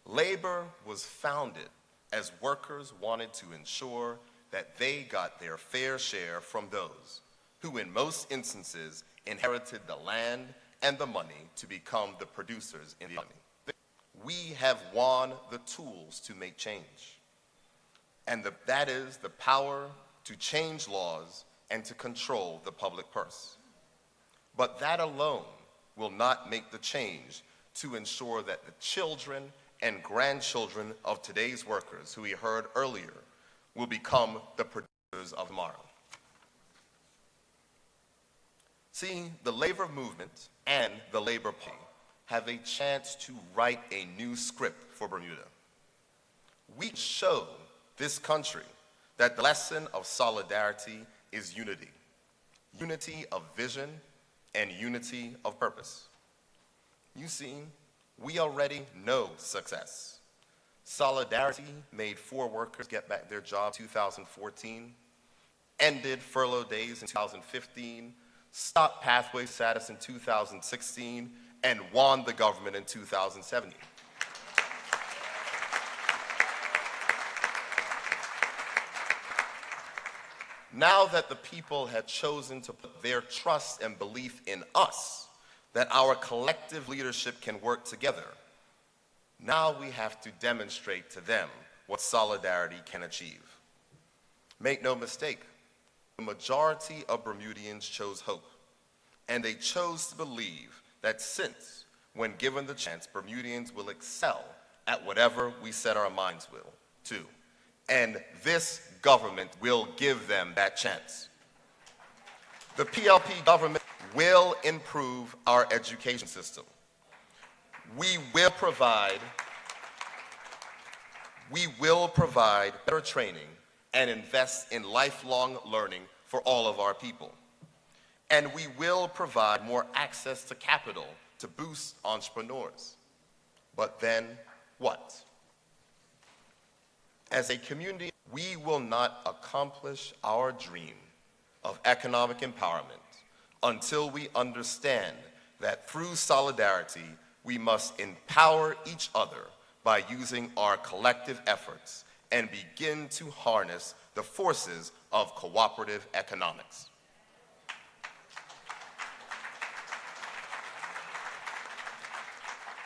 I: Labor was founded as workers wanted to ensure that they got their fair share from those who, in most instances, inherited the land and the money to become the producers in the economy. we have won the tools to make change. And that is the power to change laws and to control the public purse. But that alone will not make the change to ensure that the children and grandchildren of today's workers, who we heard earlier, will become the producers of tomorrow. See, the labor movement and the Labor Party have a chance to write a new script for Bermuda. We show this country that the lesson of solidarity is unity. Unity of vision and unity of purpose. You see, we already know success. Solidarity made 4 workers get back their job in 2014, ended furlough days in 2015, stopped pathway status in 2016, and won the government in 2017. Now that the people had chosen to put their trust and belief in us, that our collective leadership can work together, now we have to demonstrate to them what solidarity can achieve. Make no mistake, the majority of Bermudians chose hope, and they chose to believe that since, when given the chance, Bermudians will excel at whatever we set our minds to. And this government will give them that chance. The PLP government will improve our education system. We will provide better training and invest in lifelong learning for all of our people. And we will provide more access to capital to boost entrepreneurs. But then what? As a community, we will not accomplish our dream of economic empowerment until we understand that through solidarity, we must empower each other by using our collective efforts and begin to harness the forces of cooperative economics.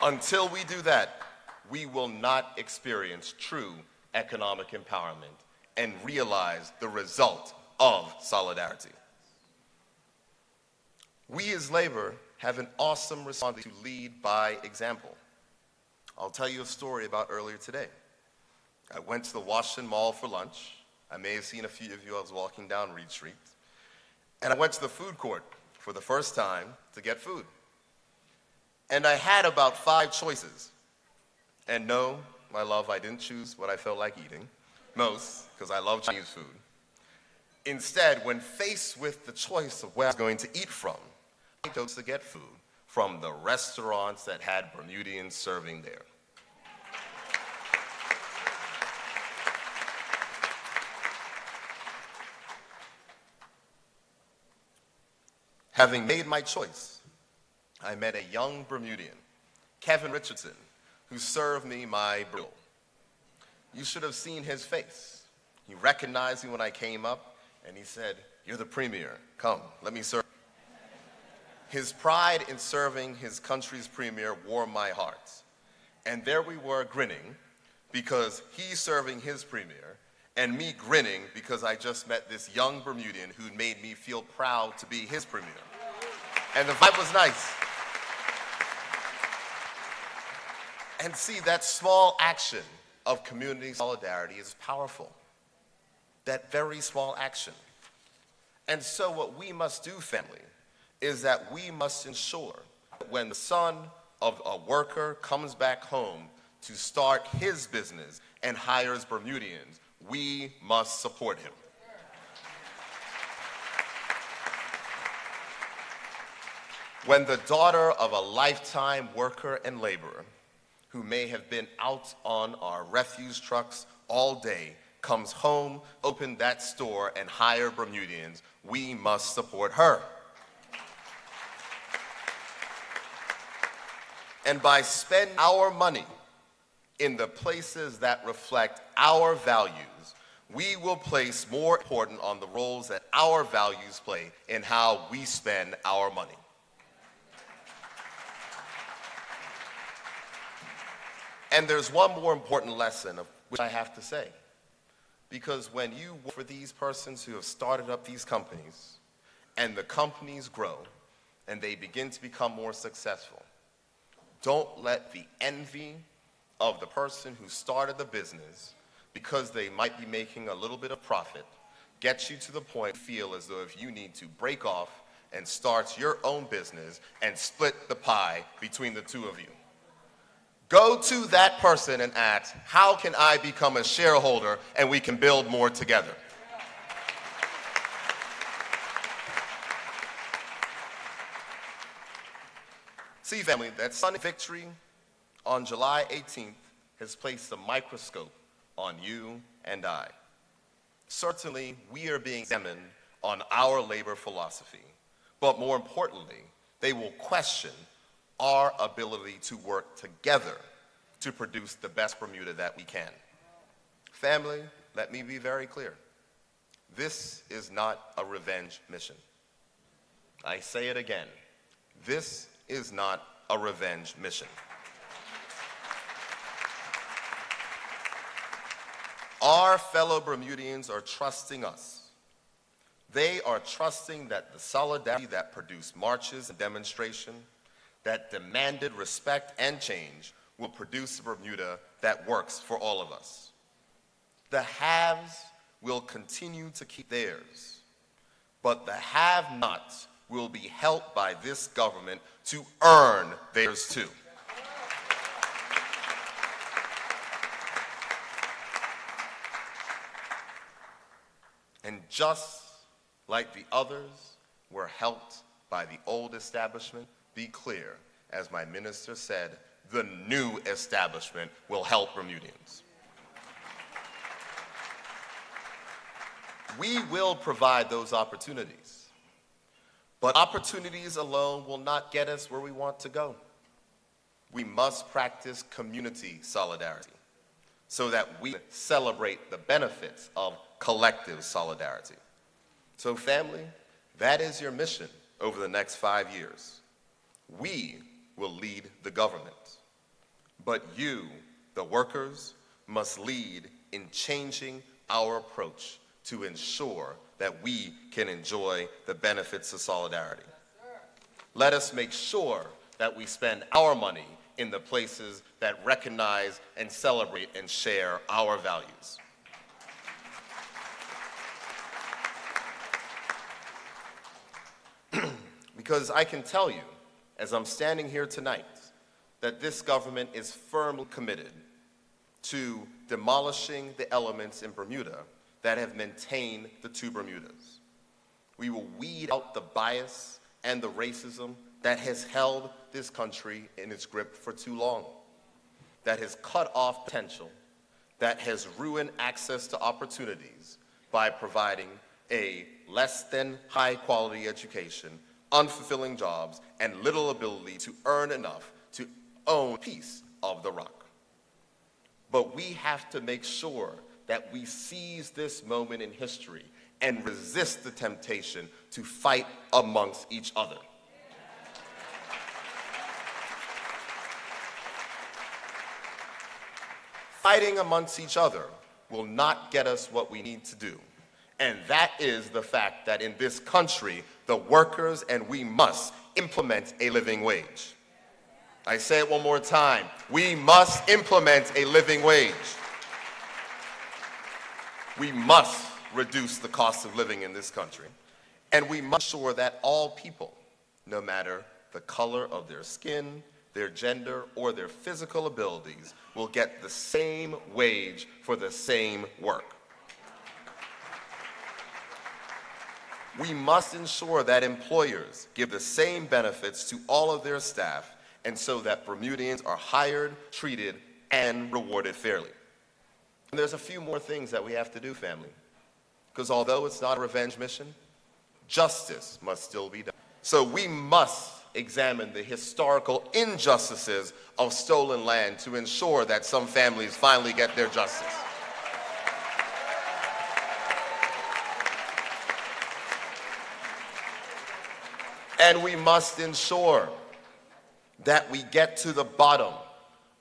I: Until we do that, we will not experience true economic empowerment and realize the result of solidarity. We as labor have an awesome responsibility to lead by example. I'll tell you a story about earlier today. I went to the Washington Mall for lunch. I may have seen a few of you. I was walking down Reed Street. And I went to the food court for the first time to get food. And I had about 5 choices. And no, my love, I didn't choose what I felt like eating, most, because I love Chinese food. Instead, when faced with the choice of where I was going to eat from, I chose to get food from the restaurants that had Bermudians serving there. Having made my choice, I met a young Bermudian, Kevin Richardson, who served me my meal. You should have seen his face. He recognized me when I came up, and he said, "You're the premier. Come, let me serve." His pride in serving his country's premier warmed my heart. And there we were grinning because he's serving his premier, and me grinning because I just met this young Bermudian who made me feel proud to be his premier. And the vibe was nice. And see, that small action of community solidarity is powerful. That very small action. And so what we must do, family, is that we must ensure that when the son of a worker comes back home to start his business and hires Bermudians, we must support him. When the daughter of a lifetime worker and laborer who may have been out on our refuse trucks all day comes home, open that store, and hire Bermudians, we must support her. And by spending our money in the places that reflect our values, we will place more importance on the roles that our values play in how we spend our money. And there's one more important lesson of which I have to say. Because when you work for these persons who have started up these companies, and the companies grow, and they begin to become more successful, don't let the envy of the person who started the business, because they might be making a little bit of profit, get you to the point you feel as though if you need to break off and start your own business and split the pie between the two of you. Go to that person and ask, how can I become a shareholder and we can build more together? See, family, that Sunday victory on July 18th has placed a microscope on you and I. Certainly, we are being examined on our labor philosophy, but more importantly, they will question our ability to work together to produce the best Bermuda that we can. Family, let me be very clear. This is not a revenge mission. I say it again. This is not a revenge mission. Our fellow Bermudians are trusting us. They are trusting that the solidarity that produced marches and demonstration, that demanded respect and change, will produce a Bermuda that works for all of us. The haves will continue to keep theirs, but the have-nots will be helped by this government to earn theirs too. And just like the others were helped by the old establishment, be clear, as my minister said, the new establishment will help Bermudians. We will provide those opportunities, but opportunities alone will not get us where we want to go. We must practice community solidarity so that we celebrate the benefits of collective solidarity. So family, that is your mission over the next 5 years. We will lead the government, but you, the workers, must lead in changing our approach to ensure that we can enjoy the benefits of solidarity. Let us make sure that we spend our money in the places that recognize and celebrate and share our values. Because I can tell you, as I'm standing here tonight, that this government is firmly committed to demolishing the elements in Bermuda that have maintained the two Bermudas. We will weed out the bias and the racism that has held this country in its grip for too long, that has cut off potential, that has ruined access to opportunities by providing a less than high quality education, unfulfilling jobs, and little ability to earn enough to own a piece of the rock. But we have to make sure that we seize this moment in history and resist the temptation to fight amongst each other. Fighting amongst each other will not get us what we need to do. And that is the fact that in this country, the workers and we must implement a living wage. I say it one more time. We must implement a living wage. We must reduce the cost of living in this country. And we must ensure that all people, no matter the color of their skin, their gender, or their physical abilities, will get the same wage for the same work. We must ensure that employers give the same benefits to all of their staff, and so that Bermudians are hired, treated, and rewarded fairly. And there's a few more things that we have to do, family, because although it's not a revenge mission, justice must still be done. So we must examine the historical injustices of stolen land to ensure that some families finally get their justice. And we must ensure that we get to the bottom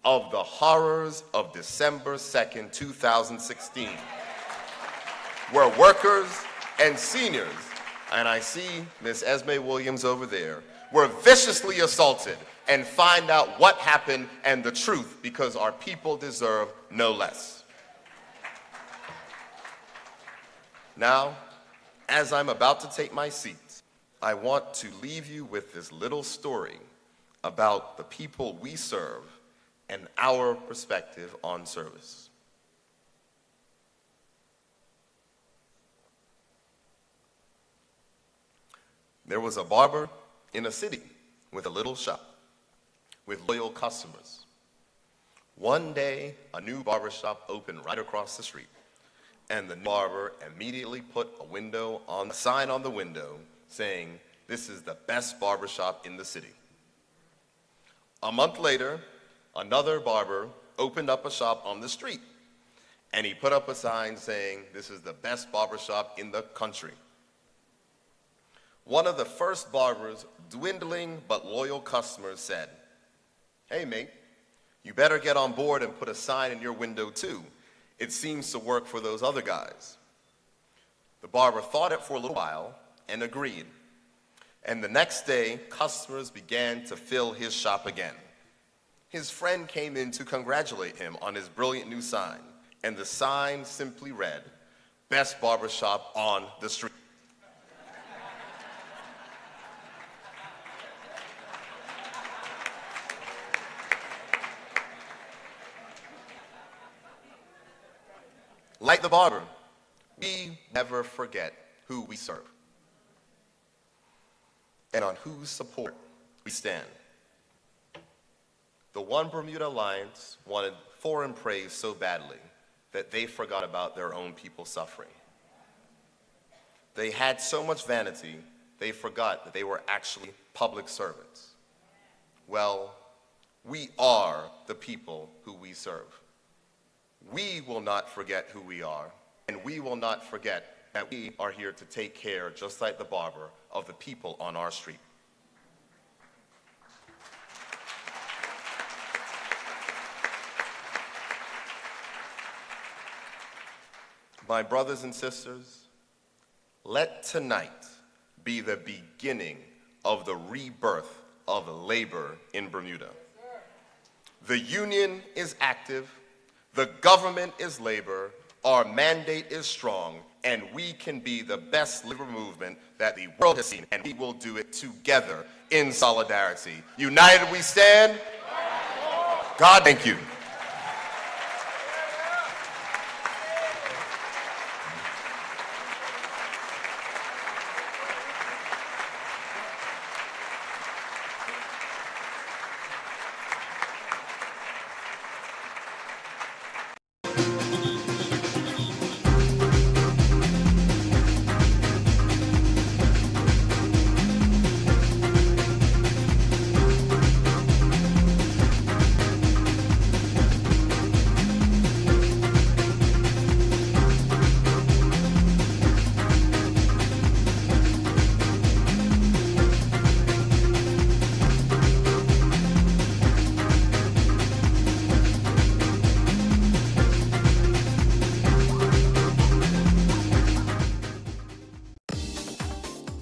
I: of the horrors of December 2nd, 2016, where workers and seniors, and I see Ms. Esme Williams over there, were viciously assaulted, and find out what happened and the truth, because our people deserve no less. Now, as I'm about to take my seat, I want to leave you with this little story about the people we serve and our perspective on service. There was a barber in a city with a little shop with loyal customers. One day, a new barbershop opened right across the street, and the barber immediately put a sign on the window saying, "This is the best barbershop in the city." A month later, another barber opened up a shop on the street, and he put up a sign saying, "This is the best barbershop in the country." One of the first barber's dwindling but loyal customers said, "Hey mate, you better get on board and put a sign in your window too. It seems to work for those other guys." The barber thought it for a little while and agreed. And the next day, customers began to fill his shop again. His friend came in to congratulate him on his brilliant new sign, and the sign simply read, "Best barbershop on the street." Like the barber, we never forget who we serve and on whose support we stand. The One Bermuda Alliance wanted foreign praise so badly that they forgot about their own people suffering. They had so much vanity, they forgot that they were actually public servants. Well, we are the people who we serve. We will not forget who we are, and we will not forget that we are here to take care, just like the barber, of the people on our street. My brothers and sisters, let tonight be the beginning of the rebirth of labor in Bermuda. The union is active. The government is labor, our mandate is strong, and we can be the best labor movement that the world has seen, and we will do it together in solidarity. United we stand. God, thank you.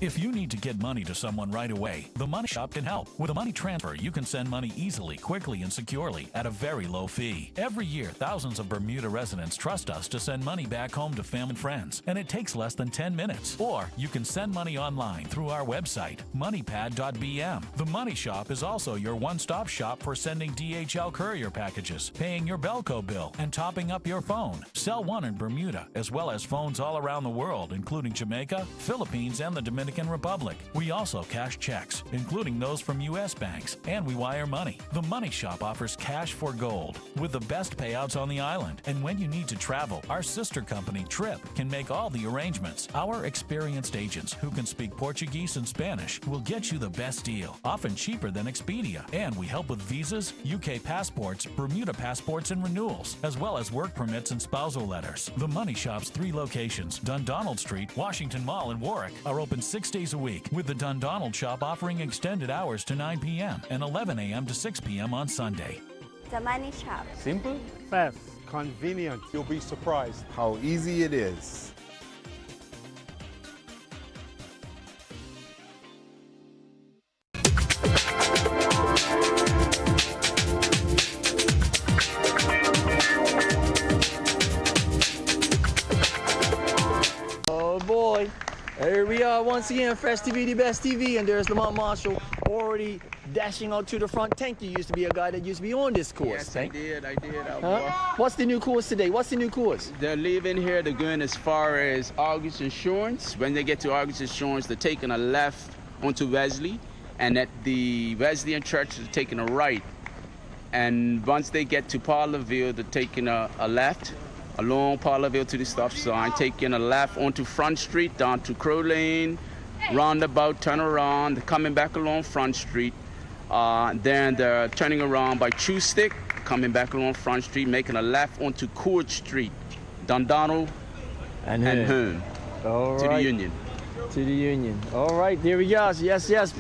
H: If you need to get money to someone right away, the Money Shop can help. With a money transfer, you can send money easily, quickly, and securely at a very low fee. Every year, thousands of Bermuda residents trust us to send money back home to family and friends, and it takes less than 10 minutes. Or you can send money online through our website, moneypad.bm. The Money Shop is also your one-stop shop for sending DHL courier packages, paying your Belco bill, and topping up your phone. Sell one in Bermuda, as well as phones all around the world, including Jamaica, Philippines, and the Dominican Republic. We also cash checks, including those from U.S. banks, and we wire money. The Money Shop offers cash for gold, with the best payouts on the island. And when you need to travel, our sister company, Trip, can make all the arrangements. Our experienced agents, who can speak Portuguese and Spanish, will get you the best deal, often cheaper than Expedia. And we help with visas, UK passports, Bermuda passports, and renewals, as well as work permits and spousal letters. The Money Shop's 3 locations, Dundonald Street, Washington Mall, and Warwick, are open 6 days a week, with the Dundonald Shop offering extended hours to 9 p.m. and 11 a.m. to 6 p.m. on Sunday.
L: The money shop.
K: Simple?
J: Fast. Convenient. You'll be surprised.
K: How easy it is.
A: Oh boy, here we are once again, Fresh TV, the best TV, and there's Lamont Marshall already dashing out to the front. Tank, you used to be a guy that used to be on this course.
M: Yes,
A: Tank.
M: I did.
A: Huh? What's the new course today? What's the new course?
M: They're leaving here. They're going as far as August Insurance. When they get to August Insurance, they're taking a left onto Wesley, and at the Wesleyan Church, they're taking a right. And once they get to Parlerville, they're taking a left along Parlerville to the stop sign, taking a left onto Front Street, down to Crow Lane, roundabout, turn around, coming back along Front Street. Then they're turning around by Chew Stick, coming back along Front Street, making a left onto Court Street, Dundonald and Hearn.
A: All
M: to
A: right.
M: the Union.
A: To the Union. All right, there we go. Yes, yes.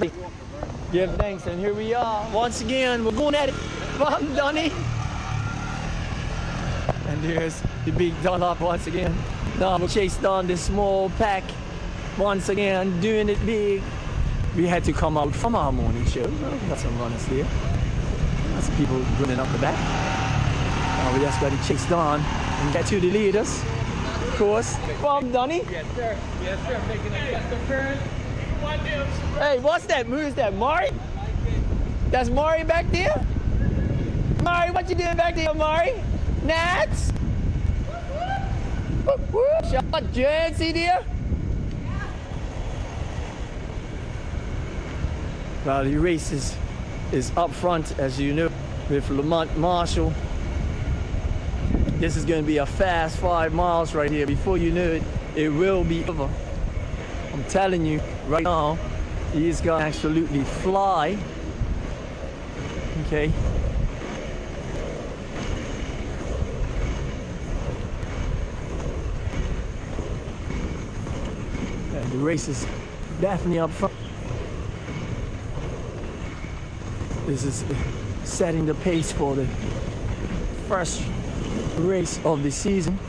A: Give thanks, and here we are. Once again, we're going at it. From Donny. And there's the big Dunlop once again. Now we chased down the small pack once again, doing it big. We had to come out from our morning show. Well, we got some runners there. Got some people running up the back. Now we just got to chase down and get to the leaders. Of course. From Donny.
N: Yes, sir. Yes, sir. Making a custom turn.
A: Hey, what's that? Who's that? Mari? That's Mari back there? Mari, what you doing back there, Mari? Nats? Shot Jersey there? Well, the race is up front, as you know, with Lamont Marshall. This is going to be a fast 5 miles right here. Before you know it, it will be over. I'm telling you right now, he's going to absolutely fly. Okay. And the race is definitely up front. This is setting the pace for the first race of the season.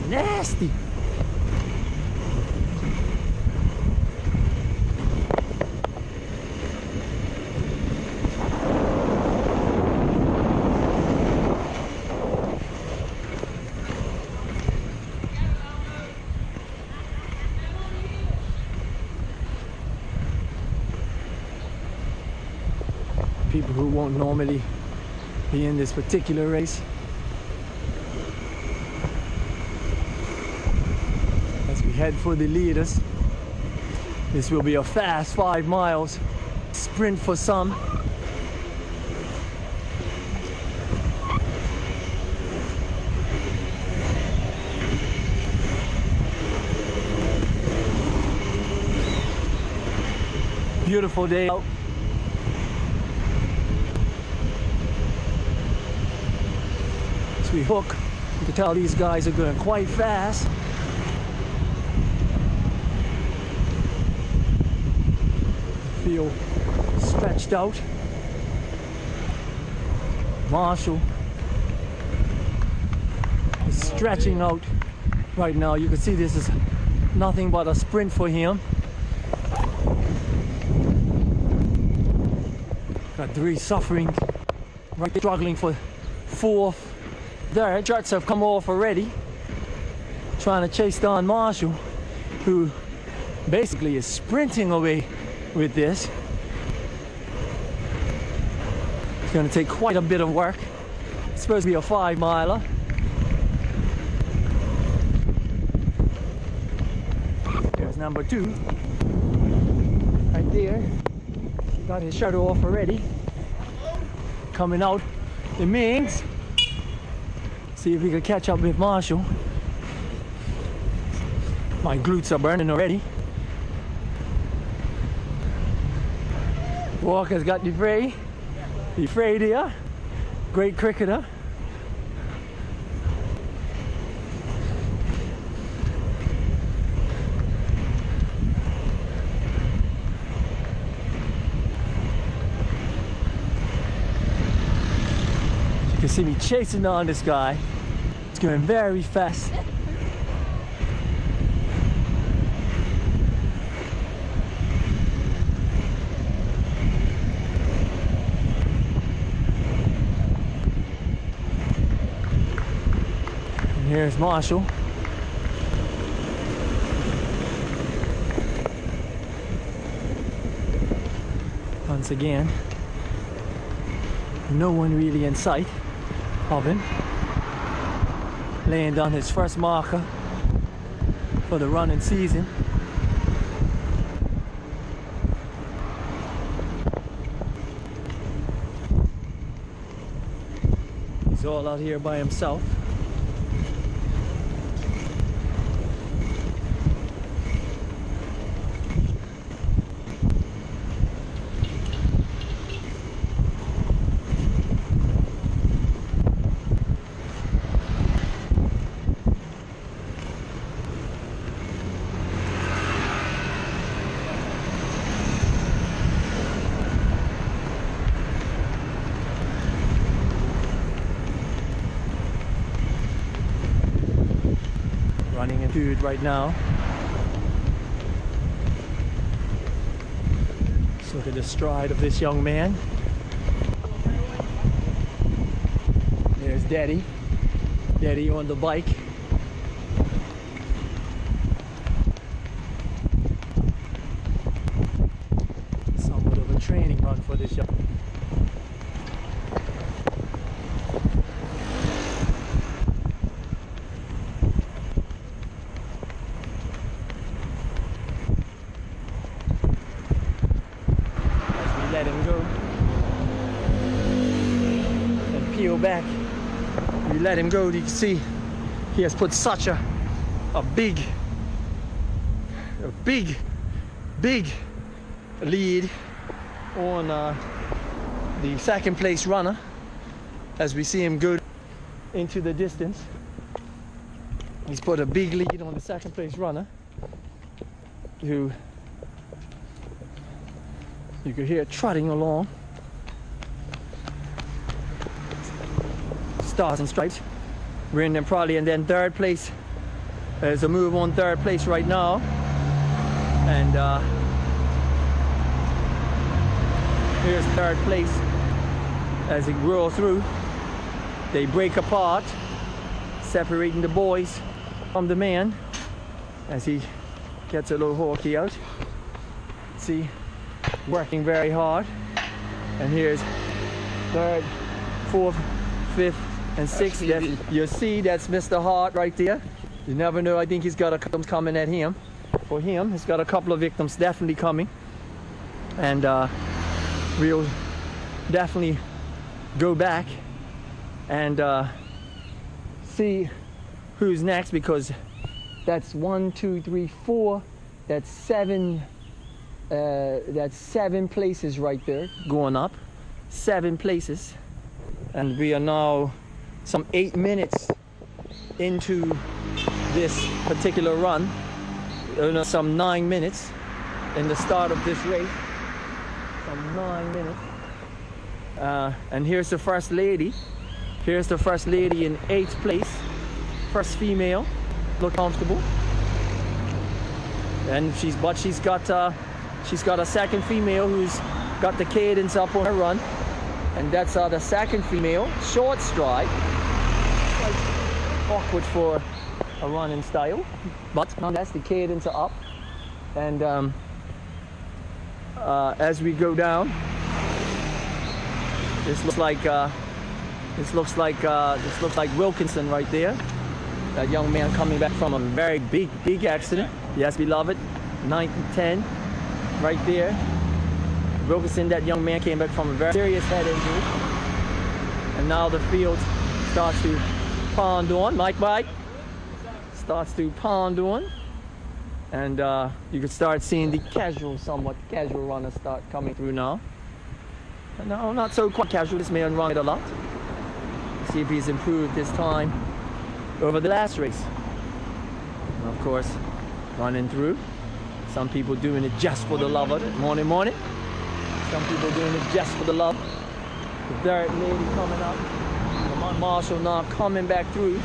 A: Nasty. People who won't normally be in this particular race. As we head for the leaders, this will be a fast 5 miles, sprint for some. Beautiful day out. As we hook, you can tell these guys are going quite fast. Feel stretched out. Marshall is stretching out right now. You can see this is nothing but a sprint for him. Got 3 suffering, right, struggling for 4th. Their Jets have come off already, trying to chase down Marshall, who basically is sprinting away with this. It's going to take quite a bit of work. It's supposed to be a 5 miler. There's number 2, right there. Got his shirt off already. Coming out the mains. See if we can catch up with Marshall. My glutes are burning already. Walker's got DeFray. DeFray there. Great cricketer. see me chasing on this guy. It's going very fast. And here's Marshall. Once again, no one really in sight of him, laying down his first marker for the running season. He's all out here by himself. Running into it right now. Let's look at the stride of this young man. There's Daddy. Daddy on the bike. Somewhat of a training run for this young man. Let him go and peel back. You let him go, you can see he has put such a big lead on the second place runner as we see him go into the distance. He's put a big lead on the second place runner, who you can hear trotting along. Stars and Stripes. We're in them probably, and then third place. There's a move on third place right now. And here's third place. As it rolls through, they break apart, separating the boys from the man as he gets a little hawky out. See? Working very hard, and here's third, fourth, fifth, and sixth. You see, that's Mr. Hart right there. You never know. I think he's got a couple coming at him. For him, he's got a couple of victims definitely coming, and we'll definitely go back and see who's next, because that's 1, 2, 3, 4. That's seven places right there going up. 7 places. And we are now some 8 minutes into this particular run. Some 9 minutes in the start of this race. Some 9 minutes. And here's the first lady. Here's the first lady in 8th place. First female. Look comfortable. And she's got a second female who's got the cadence up on her run, and that's the second female, short stride, quite awkward for a running style, but nonetheless the cadence are up. And as we go down, this looks like Wilkinson right there, that young man coming back from a very big accident. Yes, beloved, 9th and 10. Right there. Wilkinson, that young man, came back from a very serious head injury. And now the field starts to pond on. Mike Bite starts to pond on. And you can start seeing the somewhat casual runners start coming through now. No, not so quite casual. This man run it a lot. See if he's improved this time over the last race. And of course, running through. Some people doing it just for the love of it. Morning. Some people doing it just for the love. The third lady coming up. The
N: My marshal now coming back through.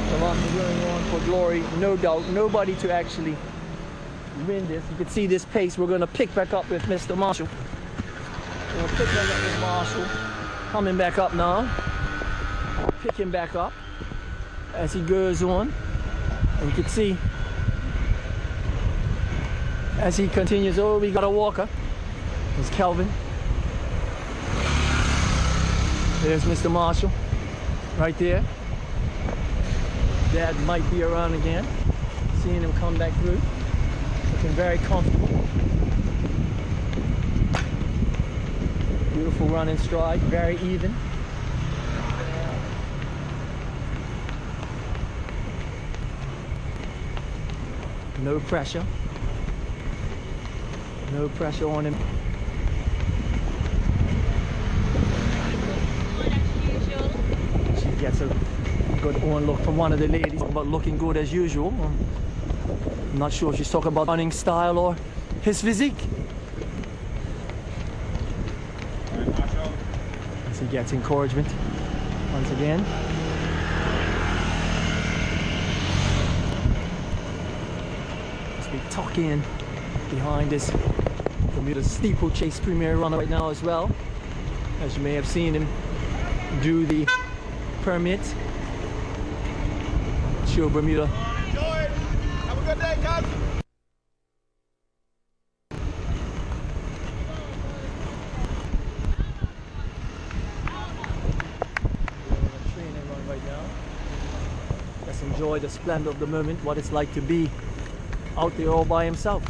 N: A lot going on for glory, no doubt. Nobody to actually win this. You can see this pace. We're going to pick back up with Mr. Marshall. We're going to pick back up with Marshall. Coming back up now. Picking back up as he goes on. And you can see as he continues. Oh, we got a walker. There's Kelvin. There's Mr. Marshall right there. Dad might be around again. Seeing him come back through. Looking very comfortable. Beautiful running stride, very even. No pressure. No pressure on him. She gets a good on look from one of the ladies, but looking good as usual. I'm not sure if she's talking about running style or his physique. As he gets encouragement once again. As we tuck in behind this Bermuda steeplechase premier runner right now as well. As you may have seen him do the permit. Show Bermuda.
K: Enjoy it. Have a good day, guys.
N: Training run right now. Let's enjoy the splendor of the moment, what it's like to be out there all by himself.